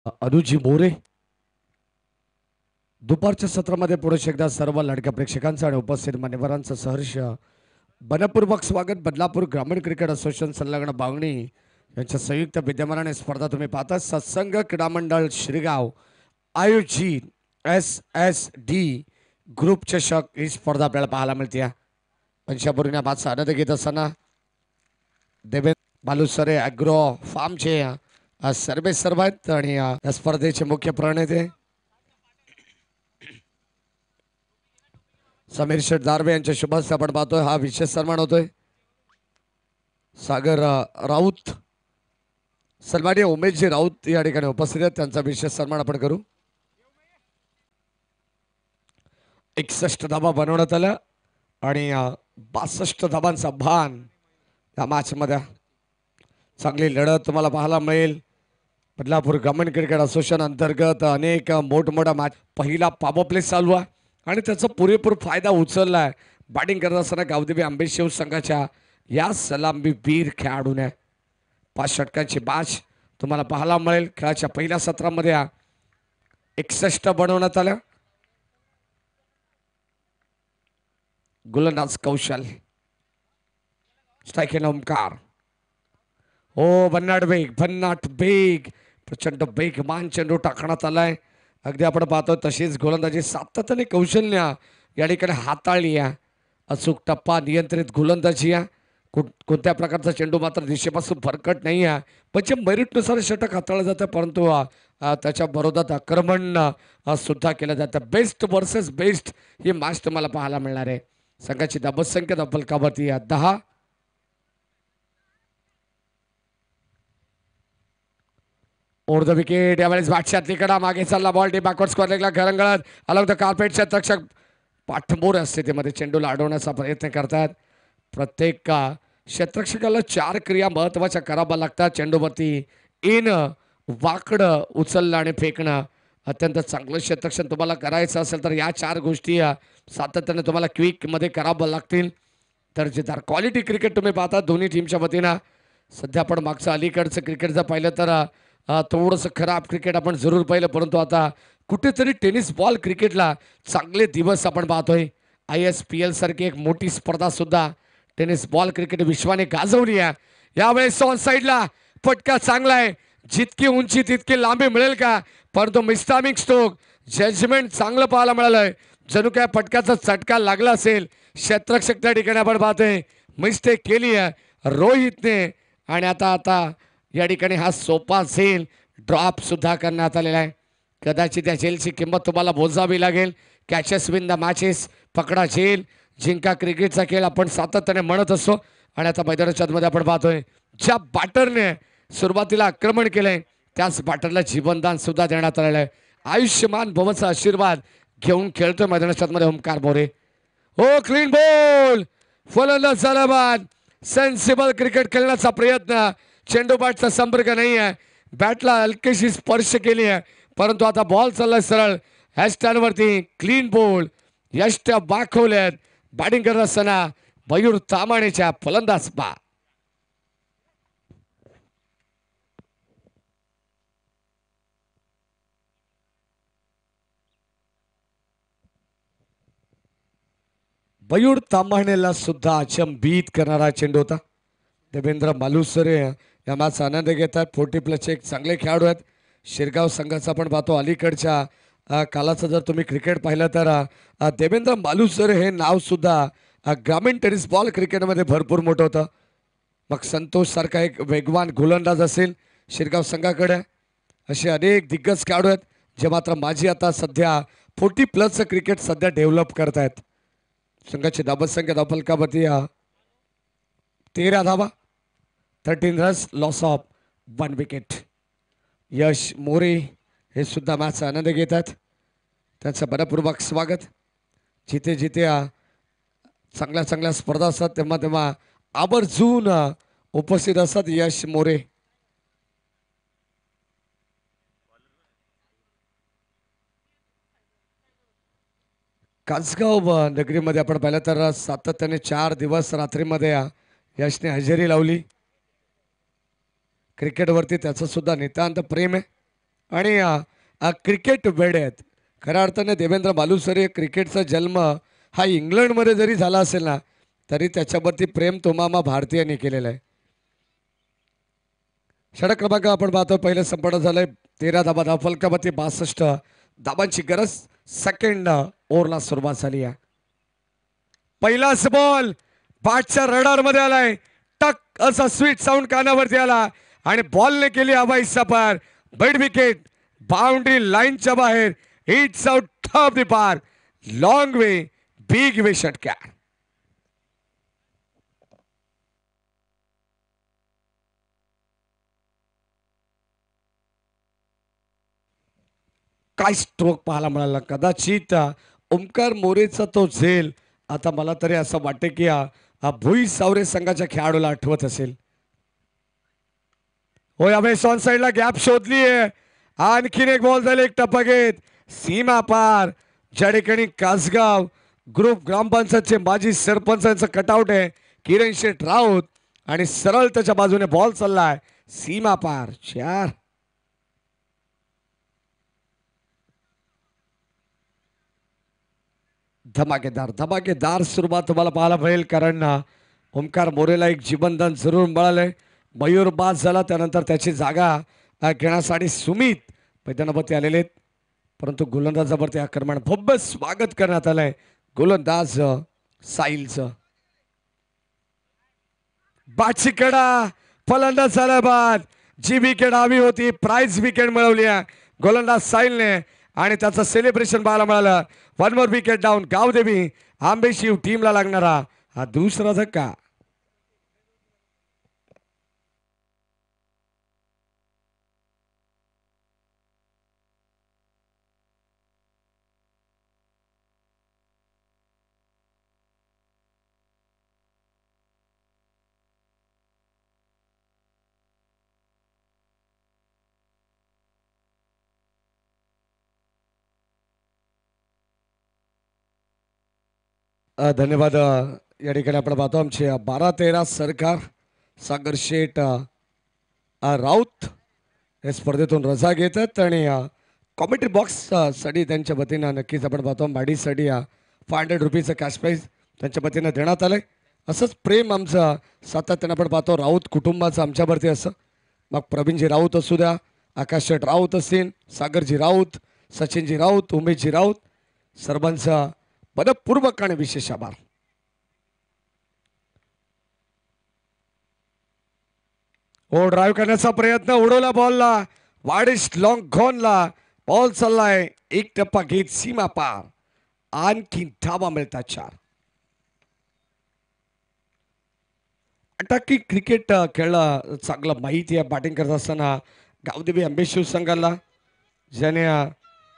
Speaker 2: अनुजी मोरे. दुपारच्या सत्रामध्ये पुरुष एकदा सर्व लाडक्या प्रेक्षकांचं आणि उपस्थित मान्यवरांचं सहर्ष मनपूर्वक स्वागत. बदलापूर ग्रामीण क्रिकेट असोसिएशन संलग्न बावणी यांच्या संयुक्त विद्यमानाने स्पर्धा तुम्ही पाहता. सत्संग क्रीडा मंडळ श्रीगाव आयोजित SSD ग्रुप चषक ही स्पर्धा आपल्याला पाहायला मिळते. पंचापूरच्या बादचा आनंद घेत असताना देवेंद्र बालुसरे ॲग्रो फार्मचे सर्वे सर्व आहेत आणि या स्पर्धेचे मुख्य प्रणेते समीर शेठ दारवे यांच्या शुभ हस्ते आपण पाहतोय. हा विशेष सन्मान होतोय. सागर राऊत सन्माननीय उमेशजी राऊत या ठिकाणी उपस्थित आहेत. त्यांचा विशेष सन्मान आपण करू. 61 धाबा बनवण्यात आल्या आणि 62 धाबांचा भान या मॅच मध्ये. चांगली लढत तुम्हाला पाहायला मिळेल. बदलापूर ग्रामीण क्रिकेट असोसिएशन अंतर्गत अनेक मोठमोठा मॅच. पहिला पॉवर प्ले चालू आहे आणि त्याचा पुरेपूर फायदा उचललाय बॅटिंग करत असताना गावदेवी आंबेशिव संघाच्या या सलामीवीर खेळाडूने. 5 षटकांची बॅच तुम्हाला पाहायला मिळेल. खेळाच्या पहिल्या सत्रामध्ये 61 बनवण्यात आल्या. गोलंदाज कौशल, स्ट्राईक ओमकार. हो भन्नाट बेग प्रचंड बेगमान चेंडू टाकण्यात आलाय. अगदी आपण पाहतो तशीच गोलंदाजी सातत्याने कौशल्य या ठिकाणी हाताळली आहे. अचूक टप्पा, नियंत्रित गोलंदाजी आहे. कोणत्या प्रकारचा चेंडू मात्र दिशेपासून फरकट नाही आहे. म्हणजे मेरिटनुसार षटक हाताळलं जातं, परंतु त्याच्या बरोबर आक्रमण सुद्धा केलं जातं. बेस्ट वर्सेस बेस्ट ही मॅच तुम्हाला पाहायला मिळणार आहे. संघाची धाबसंख्या धाबफलकावरती 10. Over the wicket. यावेळेस बॅटच्या कडा मागे चालला बॉल. डी बॅकवर्ड स्क्वेअर लेगला घरंगळत अलॉंग द कार्पेट. क्षेत्ररक्षक पाठमोर स्थितीमध्ये चेंडूला अडवण्याचा प्रयत्न करतात. प्रत्येक क्षेत्ररक्षकाला 4 क्रिया महत्त्वाच्या कराव्या लागतात. चेंडूवरती इन, वाकडं, उचलणं आणि फेकणं. अत्यंत चांगलं क्षेत्ररक्षण तुम्हाला करायचं असेल तर या 4 गोष्टी सातत्याने तुम्हाला क्विकमध्ये कराव्या लागतील. दर्जेदार क्वालिटी क्रिकेट तुम्ही पाहता दोन्ही टीमच्या वतीनं. सध्या आपण मागचं अलीकडचं क्रिकेट जर पाहिलं तर थोडंसं खराब क्रिकेट आपण जरूर पाहिलं, परंतु आता कुठेतरी टेनिस बॉल क्रिकेटला चांगले दिवस आपण पाहतोय. ISPL सारखी एक मोठी स्पर्धा सुद्धा टेनिस बॉल क्रिकेट विश्वाने गाजवली आहे. यावेळेस ऑन साईडला फटका चांगला आहे. जितकी उंची तितकी लांबी मिळेल का, परंतु मिस्टामिक स्ट्रोक जजमेंट चांगलं पाहायला मिळालंय. जणू काय फटक्याचा चटका लागला असेल. क्षेत्ररक्षक त्या ठिकाणी आपण पाहतोय मिस्टेक केली आहे रोहितने आणि आता या ठिकाणी हा सोपा झेल ड्रॉप सुद्धा करण्यात आलेला आहे. कदाचित या झेलची किंमत तुम्हाला मोजावी लागेल. कॅचेस विन द मॅचेस, पकडा झेल जिंका क्रिकेटचा खेळ आपण सातत्याने म्हणत असतो. आणि आता मैदानाच्या मध्ये आपण पाहतोय ज्या बॅटरने सुरुवातीला आक्रमण केलंय त्याच बॅटरला जीवनदान सुद्धा देण्यात आलेलं आहे. आयुष्यमान भवचा आशीर्वाद घेऊन खेळतोय मैदानाच्या मध्ये ओमकार मोरे. हो क्लीन बॉल, फलंदाज झाला बाद. सेन्सिबल क्रिकेट खेळण्याचा प्रयत्न. चेंडू बॅटचा संपर्क नाही आहे. बॅटला हलकीशी स्पर्श केली आहे, परंतु आता बॉल चाललाय सरळ हॅशटॅनवरती. क्लीन बॉल यष्ट दाखवल्यात. बॅटिंग करत असताना मयूर तामाणेच्या फलंदाज बा. मयूर तामाणेला सुद्धा अचंबित करणारा चेंडू होता. देवेंद्र मालुसरे या मॅचचा आनंद घेतात. 40+ एक चांगले खेळाडू आहेत. शिरगाव संघाचा आपण पाहतो अलीकडच्या कालाचं जर तुम्ही क्रिकेट पाहिलं तर देवेंद्र मालुसरे हे नाव सुद्धा ग्रामीण टेनिस बॉल क्रिकेटमध्ये भरपूर मोठं होतं. मग संतोष सारखा एक वेगवान गोलंदाज असेल शिरगाव संघाकडे. असे अनेक दिग्गज खेळाडू आहेत जे मात्र माझी आता सध्या 40+ क्रिकेट सध्या डेव्हलप करत आहेत. संघाची धाबसंख्या धावफलकावरती 13 धावा, 13 रन्स, लॉस ऑफ 1 विकेट. यश मोरे हे सुद्धा मॅचचा आनंद घेतात. त्यांचं मनपूर्वक स्वागत. जिथे जिथे चांगल्या स्पर्धा असतात तेव्हा आवर्जून उपस्थित असतात यश मोरे. कासगाव नगरीमध्ये आपण पाहिलं तर सातत्याने 4 दिवस रात्रीमध्ये यशने हजेरी लावली. क्रिकेटवरती त्याचं सुद्धा नितांत प्रेम आहे. आणि क्रिकेट वेडे आहेत. खऱ्या अर्थाने देवेंद्र मालुसरे क्रिकेटचा जन्म हा इंग्लंडमध्ये जरी झाला असेल ना तरी त्याच्यावरती प्रेम तुम्हा भारतीयांनी केलेलं आहे. षटक क्रमांक आपण पाहतो पहिलं संपन्न झालंय 13 धाबा धावफलकावरती 62 धाबांची गरज. सेकंड ओव्हरला सुरुवात झाली आहे. पहिलाच बॉल बॅटच्या रडार मध्ये आलाय. टक असा स्वीट साऊंड कानावरती आला आणि बॉलने केली हवाई सफर. मिड विकेट बाउंड्री लाईनच्या बाहेर. It's out of the park. Long way big way षटकार. काय स्ट्रोक पाहायला मिळाला. कदाचित ओमकार मोरेचा तो झेल आता मला तरी असं वाटते की भुई सावरे संघाच्या खेळाडूला आठवत असेल. होय अभेश ऑन साईडला गॅप शोधली आहे. आणखीन एक बॉल झाले एक टप्पा घेत सीमा पार. ज्या ठिकाणी कासगाव ग्रुप ग्रामपंचायतचे माजी सरपंचांचं कटआउट आहे किरण शेठ राऊत आणि सरळ त्याच्या बाजूने बॉल चाललाय सीमा पार. 4 धमाकेदार धमाकेदार सुरुवात तुम्हाला पाहायला मिळेल कारण ओमकार मोरेला एक जीवनदान जरूर मिळालंय. मयूर बाद झाला त्यानंतर त्याची जागा घेण्यासाठी सुमित मैदानावरती आलेले आहेत. परंतु गोलंदाजावरती आक्रमण भव्य स्वागत करण्यात आलंय गोलंदाज साहिलचं. बाची कडा फलंदाज झाला बाद. जी विकेट हवी होती प्राइज विकेट मिळवली आहे गोलंदाज साहिलने आणि त्याचं सेलिब्रेशन पाहायला मिळालं. 1 मोर विकेट डाऊन. गावदेवी आंबेशिव टीमला लागणारा हा दुसरा धक्का. धन्यवाद. या ठिकाणी आपण पाहतो आमचे 12-13 सरकार सागर शेठ राऊत या स्पर्धेतून रजा घेतात आणि कॉमेंट्री बॉक्स साठी त्यांच्या वतीनं नक्कीच आपण पाहतो माडीसाठी 500 रुपीचं कॅश प्राईज त्यांच्या वतीनं देण्यात आलंय. असंच प्रेम आमचं सातत्यानं आपण पाहतो राऊत कुटुंबाचं आमच्यावरती असं. मग प्रवीणजी राऊत असू द्या, आकाश शेठ राऊत असतील, सागरजी राऊत, सचिनजी राऊत, उमेशजी राऊत, सर्वांचा मनपूर्वक आणि विशेष आभार. ओ ड्राईव्ह करण्याचा प्रयत्न उडवला बॉलला वाडिश लॉंग घॉनला. बॉल चाललाय एक टप्पा घेत सीमा पार. आणखी धावा मिळतात 4. अटॅकिंग क्रिकेट खेळला चांगलं माहिती आहे बॅटिंग करत असताना गावदेवी आंबेशिव संघाला ज्याने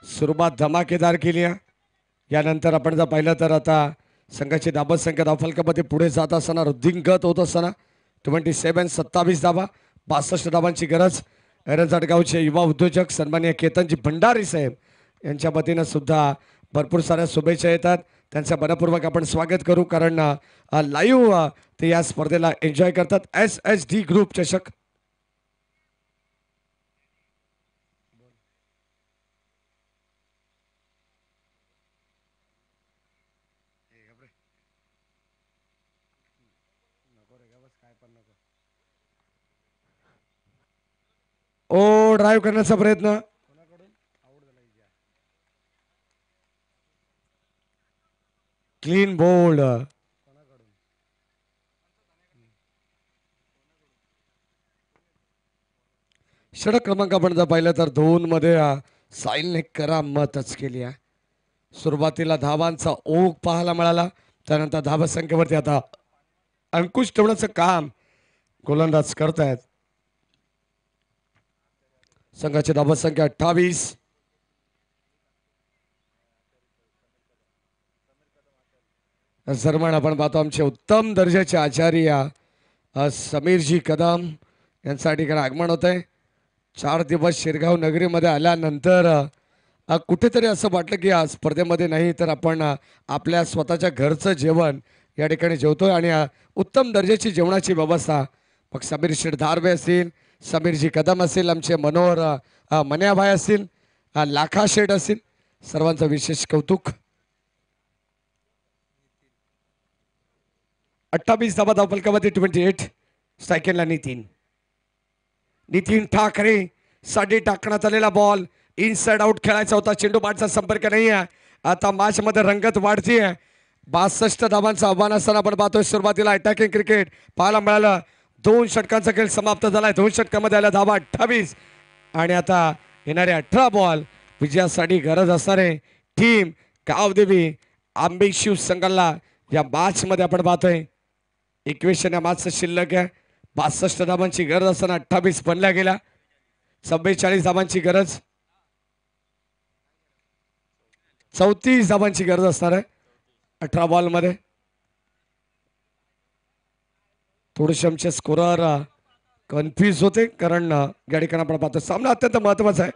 Speaker 2: सुरुवात धमाकेदार केली आहे. यानंतर आपण जर पाहिलं तर आता संघाची धाबा संख्या धावफलकामध्ये पुढे जात असताना वृद्धिंगत होत असताना 27 धाबा 62 धाबांची गरज. एरंजाटगावचे युवा उद्योजक सन्माननीय केतनजी भंडारी साहेब यांच्या वतीनं सुद्धा भरपूर साऱ्या शुभेच्छा येतात. त्यांचं मनपूर्वक आपण स्वागत करू कारण लाईव्ह ते या स्पर्धेला एन्जॉय करतात. SHD ग्रुप चषक ओ ड्राईव्ह करण्याचा प्रयत्न क्लीन बोल्ड. षटक क्रमांक आपण जर पाहिलं तर 2 मध्ये साहिलने करामतच केली आहे. सुरुवातीला धावांचा ओघ पाहायला मिळाला त्यानंतर धावा संख्येवरती आता अंकुश ठेवण्याचं काम गोलंदाज करतायत. संघाची धावा संख्या 28. सरमण आपण पाहतो आमचे उत्तम दर्जाचे आचार्य समीरजी कदम यांच्या ठिकाणी आगमन होत आहे. 4 दिवस शिरगाव नगरीमध्ये आल्यानंतर कुठेतरी असं वाटलं की या स्पर्धेमध्ये नाही तर आपण आपल्या स्वतःच्या घरचं जेवण या ठिकाणी जेवतोय आणि उत्तम दर्जाची जेवणाची व्यवस्था मग समीर शेठ धारवे असतील, समीरजी कदम असेल, आमचे मनोहर मन्याभाई असतील, लाखा शेठ असतील, सर्वांचं विशेष कौतुक. 28 धावा धावफलकामध्ये 28. स्ट्रायकेला नितीन ठाकरे साठी टाकण्यात आलेला बॉल इनसाइड आउट खेळायचा होता. चेंडू बॅटचा संपर्क नाही आहे. आता मॅच मध्ये रंगत वाढतीये. 62 धावांचं आव्हान असताना आपण पाहतोय सुरुवातीला अटॅकिंग क्रिकेट पाहायला मिळालं. 2 षटकांचा खेळ समाप्त झालाय. 2 षटकांमध्ये आल्या धावा 28 आणि आता येणारे 18 बॉल विजयासाठी गरज असणारे टीम गावदेवी आंबे शिव संघाला या मॅच मध्ये आपण पाहतोय. इक्वेशन या मॅचचं शिल्लक आहे. 62 धावांची गरज असताना 28 बनल्या गेल्या. 44 धावांची गरज, 34 धावांची गरज असणार आहे 18 बॉल मध्ये. थोडेसे आमचे स्कोरर कन्फ्यूज होते कारण या ठिकाणी आपण पाहतो सामना अत्यंत महत्वाचा आहे.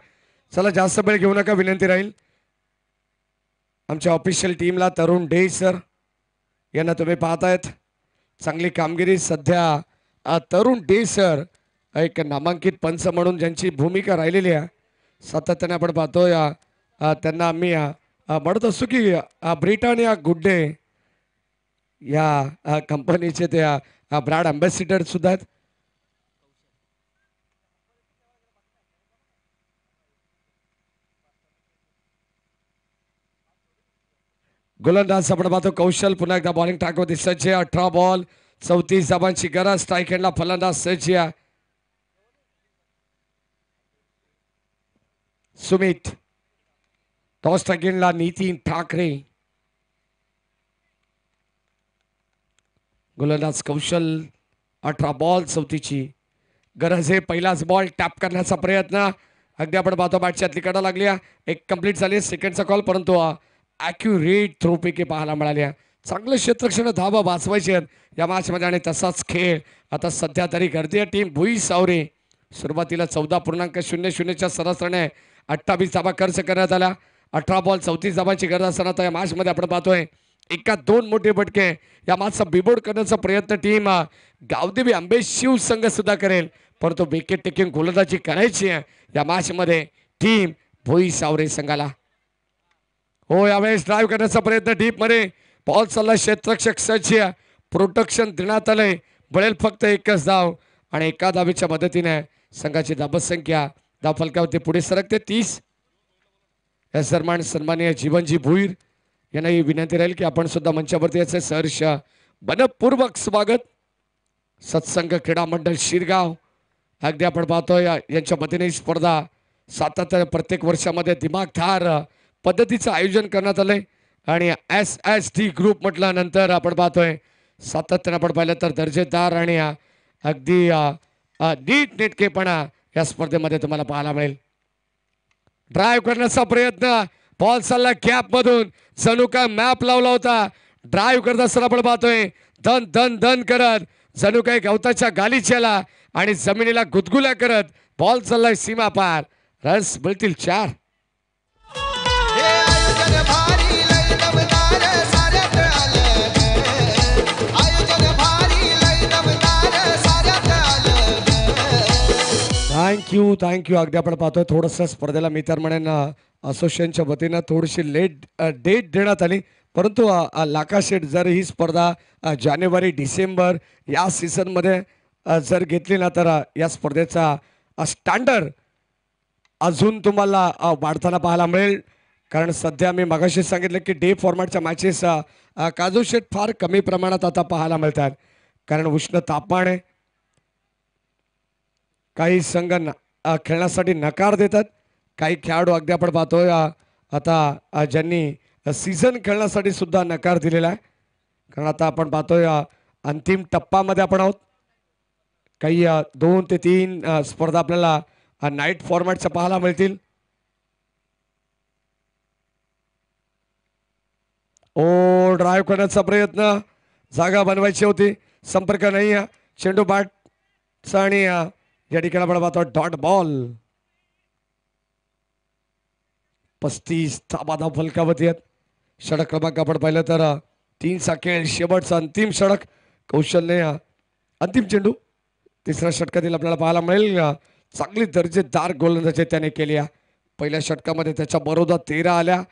Speaker 2: चला जास्त वेळ घेऊ नका विनंती राहील. आमच्या ऑफिशियल टीमला तरुण डे सर यांना तुम्ही पाहतायत. चांगली कामगिरी सध्या तरुण डे सर एक नामांकित पंच म्हणून ज्यांची भूमिका राहिलेली आहे सातत्याने आपण पाहतोय. त्यांना आम्ही म्हणत असतो की ब्रिटानिया गुड डे या कंपनीचे ते ब्रँड अँबॅसिडर सुद्धा आहेत. गोलंदाज आपण पाहतो कौशल पुन्हा एकदा बॉलिंग टाकवत सज्ज. 18 बॉल 34 धावांची गरज. स्ट्राईक हँडला फलंदाज सज्ज. सुमित टॉस स्ट्राईकिंगला नितीन ठाकरे. गोलंदाज कौशल. 18 बॉल 34ची गरज आहे. पहिलाच बॉल टॅप करण्याचा प्रयत्न अगदी आपण पाहतो बॅटच्या आतली कडा लागली. एक कंप्लीट झाली सेकंडचा कॉल परंतु ॲक्युरेट थ्रोपैकी पाहायला मिळाल्या. चांगलं क्षेत्ररक्षण धावा वाचवायचे या मॅचमध्ये आणि तसाच खेळ आता सध्या तरी करते टीम भुई सावरे. सुरुवातीला 14.00च्या सरासरीने 28 धावा खर्च करण्यात आल्या. 18 बॉल 34 धावांची गरज असताना तर या मॅचमध्ये आपण पाहतोय एका 2 मोठे फटके या मॅचचा बिबोड करण्याचा प्रयत्न टीम गावदेवी आंबे शिव संघ सुद्धा करेल परंतु विकेट टेकिंग गोलंदाजी करायची आहे या मॅचमध्ये टीम भोई सावरे संघाला. हो यावेळेस ड्राईव्ह करण्याचा प्रयत्न डीप मध्ये बॉल चालला. क्षेत्ररक्षक सज्ज. प्रोटेक्शन देण्यात आलंय. बळेल फक्त एकच धाव आणि एका धावेच्या मदतीने संघाची धावसंख्या धावफलकावरती पुढे सरकते 30. या सन्माननीय जीवनजी भुईर यांना ही विनंती राहील की आपण सुद्धा मंचावरती याचे सहर्ष मनपूर्वक स्वागत. सत्संग क्रीडा मंडळ शिरगाव अगदी आपण पाहतोय यांच्या वतीने स्पर्धा सातत्याने प्रत्येक वर्षामध्ये दिमागदार पद्धतीचं आयोजन करण्यात आलंय आणि SST ग्रुप म्हटल्यानंतर आपण पाहतोय सातत्याने आपण पाहिलं तर दर्जेदार आणि अगदी नीटनेटकेपणा या स्पर्धेमध्ये तुम्हाला पाहायला मिळेल. ड्राईव्ह करण्याचा प्रयत्न बॉल चालला गॅप मधून जणू काय मॅप लावला होता. ड्राईव्ह करत असताना आपण पाहतोय धन धन धन करत जणू काही गवताच्या गालीच्याला आणि जमिनीला गुदगुल्या करत बॉल चाललाय सीमा पार. रन्स मिळतील 4. थँक्यू अगदी आपण पाहतोय थोडंसं स्पर्धेला मी तर म्हणेन असोसिएशनच्या वतीनं थोडीशी डेट देण्यात आली परंतु लाखा शेठ जर ही स्पर्धा जानेवारी डिसेंबर या सीझनमध्ये जर घेतली ना तर या स्पर्धेचा स्टँडर्ड अजून तुम्हाला वाढताना पाहायला मिळेल. कारण सध्या मी मगाशी सांगितलं की डे फॉर्मॅटच्या मॅचेस काजू शेट फार कमी प्रमाणात आता पाहायला मिळतात कारण उष्ण तापमान आहे. काही संघ खेळण्यासाठी नकार देतात. काही खेळाडू अगदी आपण पाहतोय आता ज्यांनी सीझन खेळण्यासाठी सुद्धा नकार दिलेला आहे कारण आता आपण पाहतोय अंतिम टप्प्यामध्ये आपण आहोत. काही 2 ते 3 स्पर्धा आपल्याला नाईट फॉर्मॅटच्या पाहायला मिळतील. ओ ड्राईव्ह करण्याचा प्रयत्न जागा बनवायची होती संपर्क नाही. चेंडू बॅटचा आणि या ठिकाणी आपण पाहतो डॉट बॉल. 35 धावा धावफलकावरती आहेत. षटक क्रमांक आपण पाहिलं तर 3 खेळ शेवटचा अंतिम षटक कौशल्य अंतिम चेंडू 3ऱ्या षटकातील आपल्याला पाहायला मिळेल. चांगली दर्जेदार गोलंदाजी त्याने केली आहे. पहिल्या षटकामध्ये त्याच्या बरोबर 13 आल्या,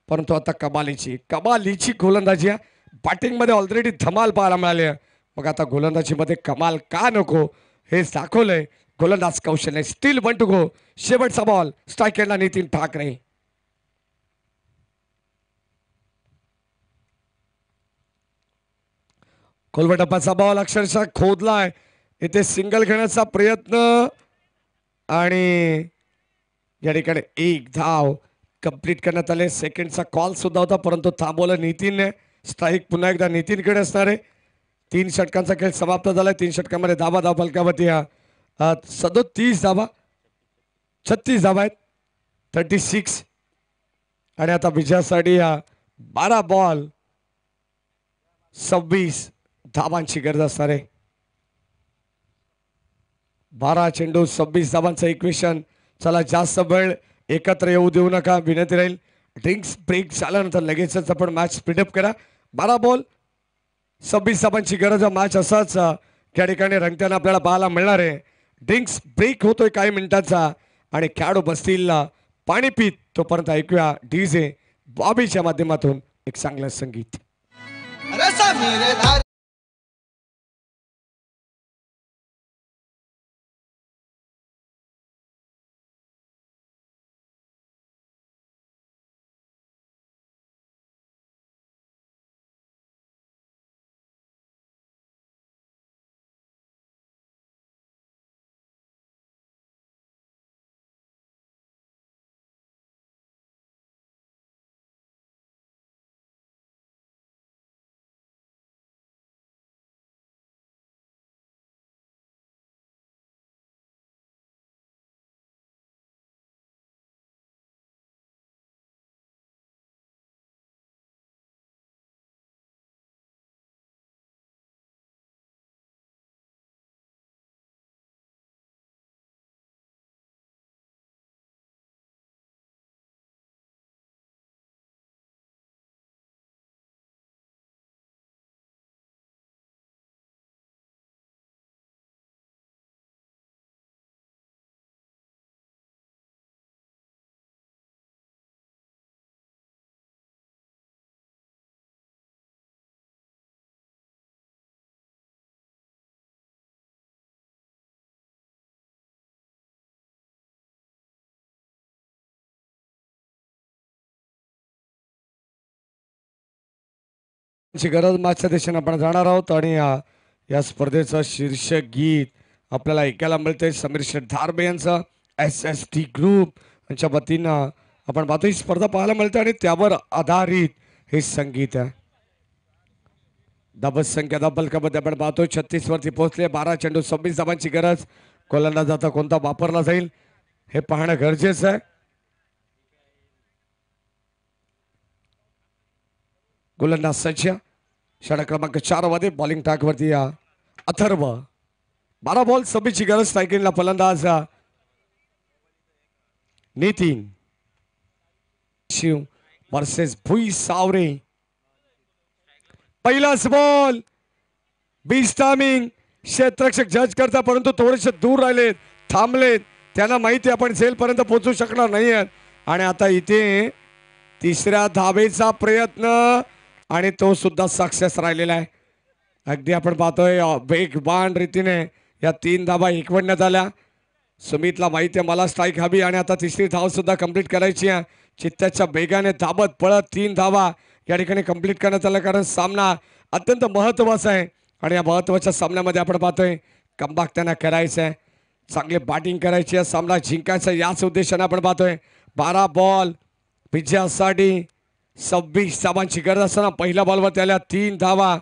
Speaker 2: परंतु आता कमालीची गोलंदाजी आहे. बॅटिंगमध्ये ऑलरेडी धमाल पाहायला मिळाली आहे. मग आता गोलंदाजीमध्ये कमाल का नको हे दाखवलंय. गोलंदाज कौशल्य. Steel 1 to go. शेवटचा बॉल स्ट्राईक एंडला नितीन ठाकरे. खोलवा टप्प्याचा बॉल अक्षरशः खोदलाय. इथे सिंगल घेण्याचा प्रयत्न आणि या ठिकाणी एक धाव कंप्लीट करण्यात आले. सेकंडचा कॉल सुद्धा होता, परंतु थांबवलं नितीनने. स्ट्राईक पुन्हा एकदा नितीनकडे असणार आहे. 3 षटकांचा खेळ समाप्त झालाय. 3 षटकामध्ये धावा फलकावरती 37 धावा, 36 धावा आहेत. 36 आणि आता विजयासाठी 12 बॉल 26 धावांची गरज असणार आहे. 12 चेंडू 26 धावांचं इक्वेशन. चला जास्त वेळ एकत्र येऊ देऊ नका, विनंती राहील. ड्रिंक्स ब्रेक झाल्यानंतर लगेचच आपण मॅच स्पीडअप करा. 12 बॉल 26 धावांची गरज. मॅच असाच या ठिकाणी रंगताना आपल्याला पाहायला मिळणार आहे. ड्रिंक्स ब्रेक होतोय काही मिनिटांचा आणि खेळाडू बसतील पाणी पीत. तोपर्यंत ऐकूया डीजे बॉबीच्या माध्यमातून एक चांगलं संगीत. गरज मॅचच्या दिशेने आपण जाणार आहोत आणि या स्पर्धेचं शीर्षक गीत आपल्याला ऐकायला मिळते. समीर शेठ धारबे यांचं SST ग्रुप यांच्या वतीनं आपण पाहतो ही स्पर्धा पाहायला मिळते आणि त्यावर आधारित हे संगीत आहे. धाबस संख्या फलकामध्ये आपण पाहतो 36 वरती पोहोचले. 12 चेंडू 26 धावांची गरज. गोलंदाज आता कोणता वापरला जाईल हे पाहणं गरजेचं आहे. गोलंदाज सज्ज. षटक क्रमांक 4 मध्ये बॉलिंग ट्रॅक वरती अथर्व. 12 बॉल 26 ची गरज. स्ट्रायकिंगला फलंदाज नितीन. शिव वर्सेस भुई सावरे. पहिलाच बॉल 20 टायमिंग. क्षेत्ररक्षक जज करता, परंतु थोडेसे दूर राहिलेत, थांबलेत. त्यांना माहिती आपण झेल पर्यंत पोहोचू शकणार नाहीये. आणि आता इथे तिसऱ्या धावेचा प्रयत्न आणि तो सुद्धा सक्सेस राहिलेला आहे. अगदी आपण पाहतोय वेगवान रीतीने या 3 धावा एकवडण्यात आल्या. सुमितला माहिती आहे मला स्ट्राईक हवी आणि आता तिसरी धाव सुद्धा कंप्लीट करायची आहे. चित्त्याच्या वेगाने धावत पळत 3 धावा या ठिकाणी कंप्लीट करण्यात आला, कारण सामना अत्यंत महत्त्वाचा आहे आणि या महत्त्वाच्या सामन्यामध्ये आपण पाहतोय कमबॅक त्यांना करायचं आहे. चांगली बॅटिंग करायची आहे, सामना जिंकायचा याच उद्देशाने आपण पाहतोय. 12 बॉल विजयासाठी 26 धावांची गरज असताना पहिल्या बॉलवर त्याला 3 धावा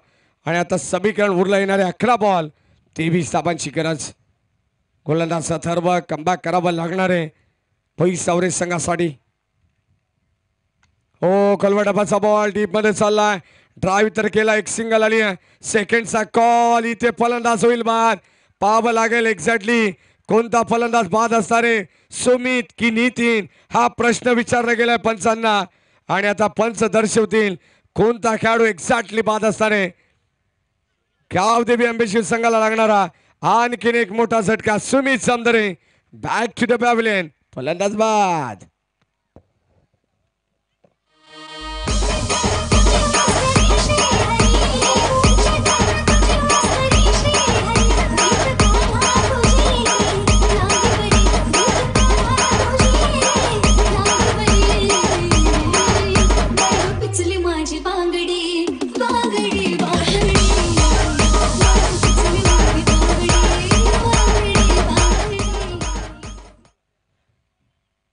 Speaker 2: आणि आता समीकरण उरला येणारे 11 बॉल 23 धावांची गरज. गोलंदाज अथर्व कमबॅक करावं लागणार आहे भुई सावरे संघासाठी. हो, कलवडापाचा बॉल डीप मध्ये चाललाय. ड्राईव्ह तर केला, एक सिंगल आली आहे. सेकंडचा कॉल. इथे फलंदाज होईल बाद. पाहावं लागेल एक्झॅक्टली कोणता फलंदाज बाद असणार आहे, सुमित की नितीन, हा प्रश्न विचारला गेलाय पंचांना आणि आता पंच दर्शवतील कोणता खेळाडू एक्झॅक्टली बाद असणार आहे. गावदेवी अंबेशिव संघाला लागणारा आणखीन एक मोठा झटका. Sumit Samdare back to the pavilion. फलंदाज बाद.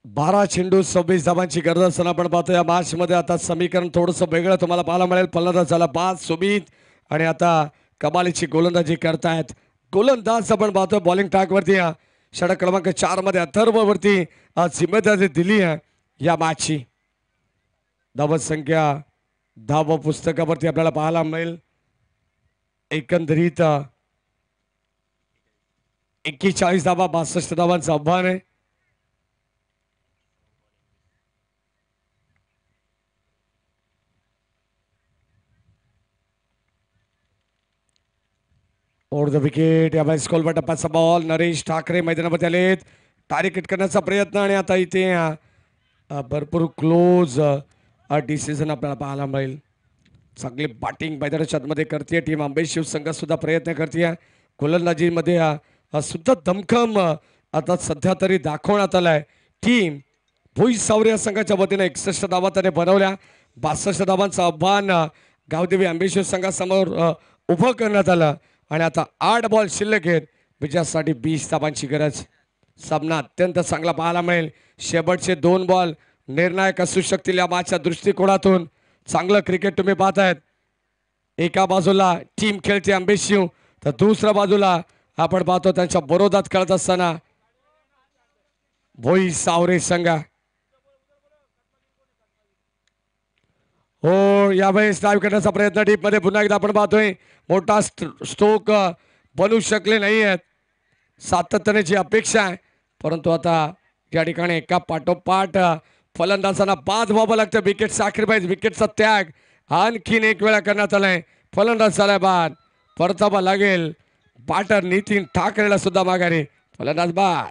Speaker 2: बारा चेंडू 26 धावांची गरज असताना आपण पाहतो या मॅच मध्ये आता समीकरण थोडंसं वेगळं तुम्हाला पाहायला मिळेल. फलंदाज झाला बाद सुमित आणि आता कमालीची गोलंदाजी करतायत गोलंदाज. आपण पाहतोय बॉलिंग ट्रॅक वरती षटक क्रमांक 4 मध्ये अथर्व वरती जिम्मेदारी दिली आहे या मॅचची. धाव संख्या धाव पुस्तकावरती आपल्याला पाहायला मिळेल एकंदरीत 41 धावा 62 धावांचं आव्हान आहे. ओव्हर द विकेट या स्कोलवर टप्प्याचा बॉल. नरेश ठाकरे मैदानामध्ये आलेत. तारीख हिट करण्याचा प्रयत्न आणि आता इथे भरपूर क्लोज डिसिजन आपल्याला पाहायला मिळेल. चांगली बॅटिंग मैदानाच्या आतमध्ये करते टीम आंबेड शिवसंघ सुद्धा प्रयत्न करते. गोलंदाजीमध्ये सुद्धा दमखम आता सध्या तरी दाखवण्यात आलाय. टीम भुई सावरे संघाच्या वतीने 61 धावा त्याने बनवल्या. 62 धावांचं आव्हान गावदेवी आंबेड शिवसंघासमोर उभं करण्यात आलं आणि आता 8 बॉल शिल्लक आहेत. विजयासाठी 20 धावांची गरज. सामना अत्यंत चांगला पाहायला मिळेल. शेवटचे 2 बॉल निर्णायक असू शकतील या मॅचच्या दृष्टिकोनातून. चांगलं क्रिकेट तुम्ही पाहतायत. एका बाजूला टीम खेळते आंबेड शिव तर दुसऱ्या बाजूला आपण पाहतो त्यांच्या बरोदात खेळत असताना भोई सावरे संघ. हो यावेळेस ड्राईव्ह करण्याचा प्रयत्न डीप मध्ये पुन्हा एकदा आपण पाहतोय. मोठा स्ट्रोक बनू शकले नाही आहेत सातत्याने जी अपेक्षा आहे. परंतु आता या ठिकाणी एका पाठोपाठ फलंदाजांना बाद व्हावं लागतं. विकेट सॅक्रिफाईस विकेटचा त्याग आणखीन एक वेळा करण्यात आलाय. फलंदाज झालाय बाद. परतावा लागेल बॅटर नितीन ठाकरेला सुद्धा माघारी. फलंदाज बाद.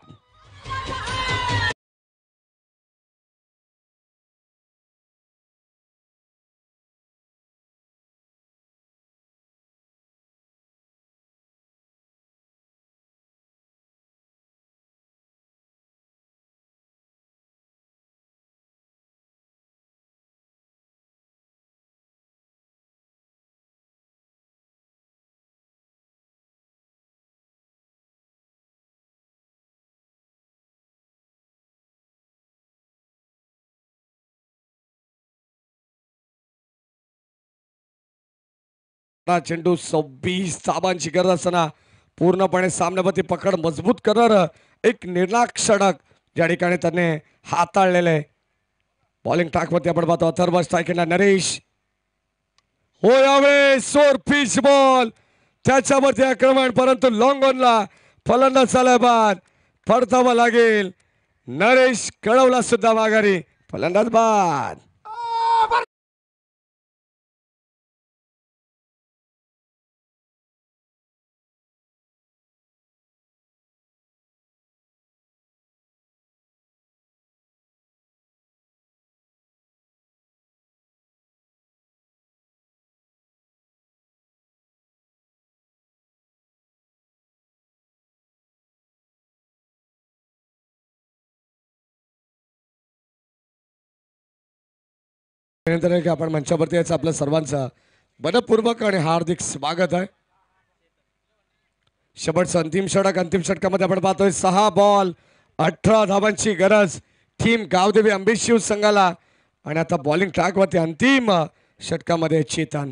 Speaker 2: चेंडू 26 धावांची गरज असताना पूर्णपणे सामन्यावरती पकड मजबूत करणार एक निर्णायक षटक या ठिकाणी त्याने हाताळलेलं आहे. बॉलिंग ट्रॅकवरती आपण पाहतो अथर्व स्ट्रायकरला नरेश. हो यावेळेस सोर पिच बॉल त्याच्यावरती आक्रमण परंतु लॉंग ऑनला फलंदाज झाला बाद. परतावा लागेल. नरेश कळवला सुद्धा माघारी. फलंदाज बाद. आपण मंचावरती यायचं आपल्या सर्वांचं मनपूर्वक आणि हार्दिक स्वागत आहे. शेवटचं अंतिम षटक. अंतिम षटकामध्ये आपण पाहतोय 6 बॉल 18 धावांची गरज टीम गावदेवी आंबेड शिव संघाला. आणि आता बॉलिंग ट्रॅकवरती अंतिम षटकामध्ये चेतन.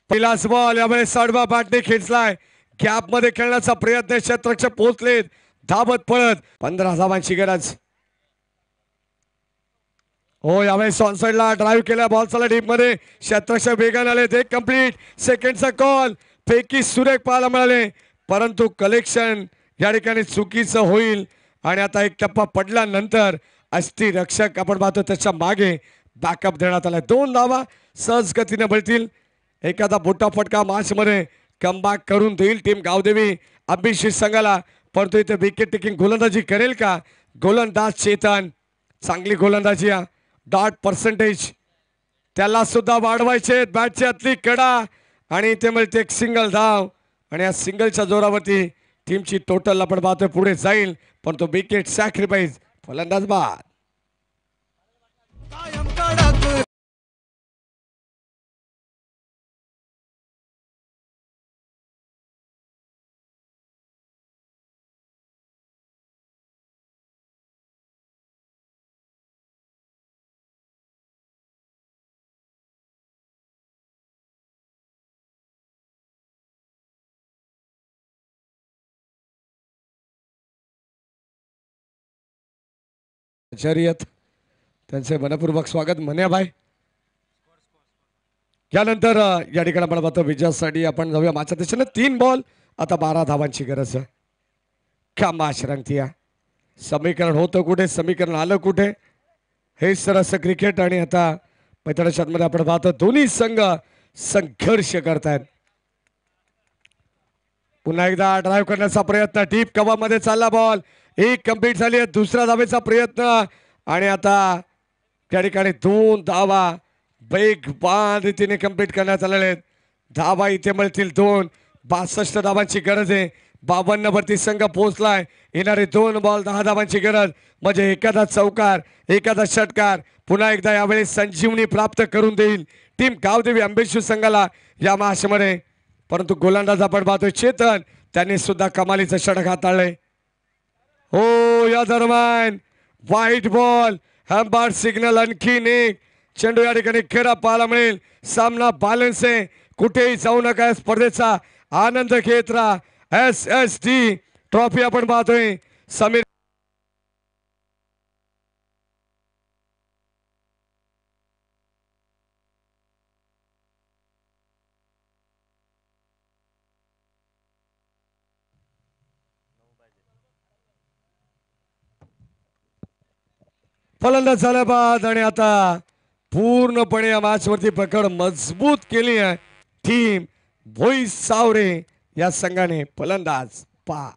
Speaker 2: पहिलाच बॉल यावेळेस साडवा बॅटने खेचलाय. गॅप मध्ये खेळण्याचा प्रयत्न. क्षेत्ररक्षक पोहोचलेत धावत पळत. 15 धावांची गरज. हो यावेळेस ऑनसाइडला ड्राईव्ह केला. बॉल चालला डीप मध्ये. क्षेत्ररक्षक वेगाने आले. एक कंप्लीट सेकंडचा कॉल पैकी सुरेख पाहायला मिळाले परंतु कलेक्शन या ठिकाणी चुकीचं होईल. आणि आता एक टप्पा पडल्यानंतर अस्थिरक्षक आपण पाहतो त्याच्या मागे बॅकअप देण्यात आलाय. 2 धावा सहज गतीने मिळतील. एखादा मोठा फटका मॅच मध्ये कमबॅक करून देईल टीम गावदेवी आंबेड शिव संघाला. परंतु इथे विकेट टेकिंग गोलंदाजी करेल का गोलंदाज चेतन? चांगली गोलंदाजी, डॉट पर्सेंटेज त्याला सुद्धा वाढवायचे, बॅटची आतली कडा आणि इथे मिळते एक सिंगल धाव आणि या सिंगलच्या जोरावरती टीमची टोटल आपण पाहतोय पुढे जाईल, पण तो विकेट सॅक्रिफाईस, फलंदाज बाद. शर्यत त्यांचे मनपूर्वक स्वागत मन्याभाई. यानंतर या ठिकाणी आपण पाहतो विजयासाठी आपण जाऊया माझ्या दिशेने. 3 बॉल आता 12 धावांची गरज आहे. कामाश रंगतीया समीकरण होतं कुठे, समीकरण आलं कुठे, हे सरस क्रिकेट. आणि आता मैदानाच्या मध्ये आपण पाहतो दोन्ही संघ संघर्ष करतायत. पुन्हा एकदा ड्राईव्ह करण्याचा प्रयत्न, डीप कव्हरमध्ये चालला बॉल, एक कंप्लीट झाली आहे. दुसऱ्या धावेचा प्रयत्न आणि आता त्या ठिकाणी 2 धावा वेगवान रीतीने कंप्लीट करण्यात आलेले आहेत. धावा इथे मिळतील 2. 62 धावांची गरज आहे. 52 वरती संघ पोहोचलाय. येणारे 2 बॉल 10 धावांची गरज, म्हणजे एखादा चौकार, एखादा षटकार पुन्हा एकदा यावेळेस संजीवनी प्राप्त करून देईल टीम गावदेवी अंबेश्वर संघाला या मॅचमध्ये. परंतु गोलंदाज आपण पाहतोय चेतन, त्यांनी सुद्धा कमालीचं षटक हाताळले. हो, या दरम्यान व्हाईट बॉल, हॅम्बार सिग्नल, आणखीन एक चेंडू या ठिकाणी खेळा पाहायला मिळेल. सामना बॅलन्स आहे, कुठेही जाऊ नका. स्पर्धेचा आनंद घेत राहा. SSD ट्रॉफी आपण पाहतोय. समीर फलंदाज झाल्या बाद आणि आता पूर्णपणे या मॅच वरती पकड मजबूत केली आहे टीम भोई सावरे या संघाने. फलंदाज बाद.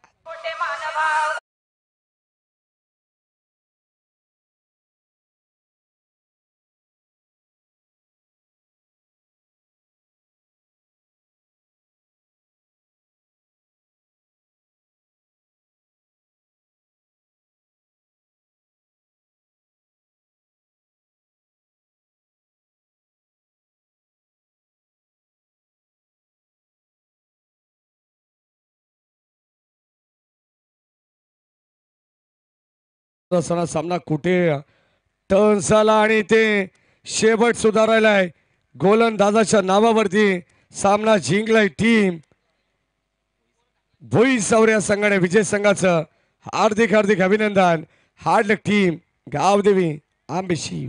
Speaker 2: सामना कुठे टर्न झाला आणि ते शेवट सुधारायलाय. गोलंदाजाच्या नावावरती सामना जिंकलाय टीम भोई सावरे या संघाने. विजय संघाचं हार्दिक हार्दिक अभिनंदन. हार्ड लक टीम गावदेवी आंबेशिव.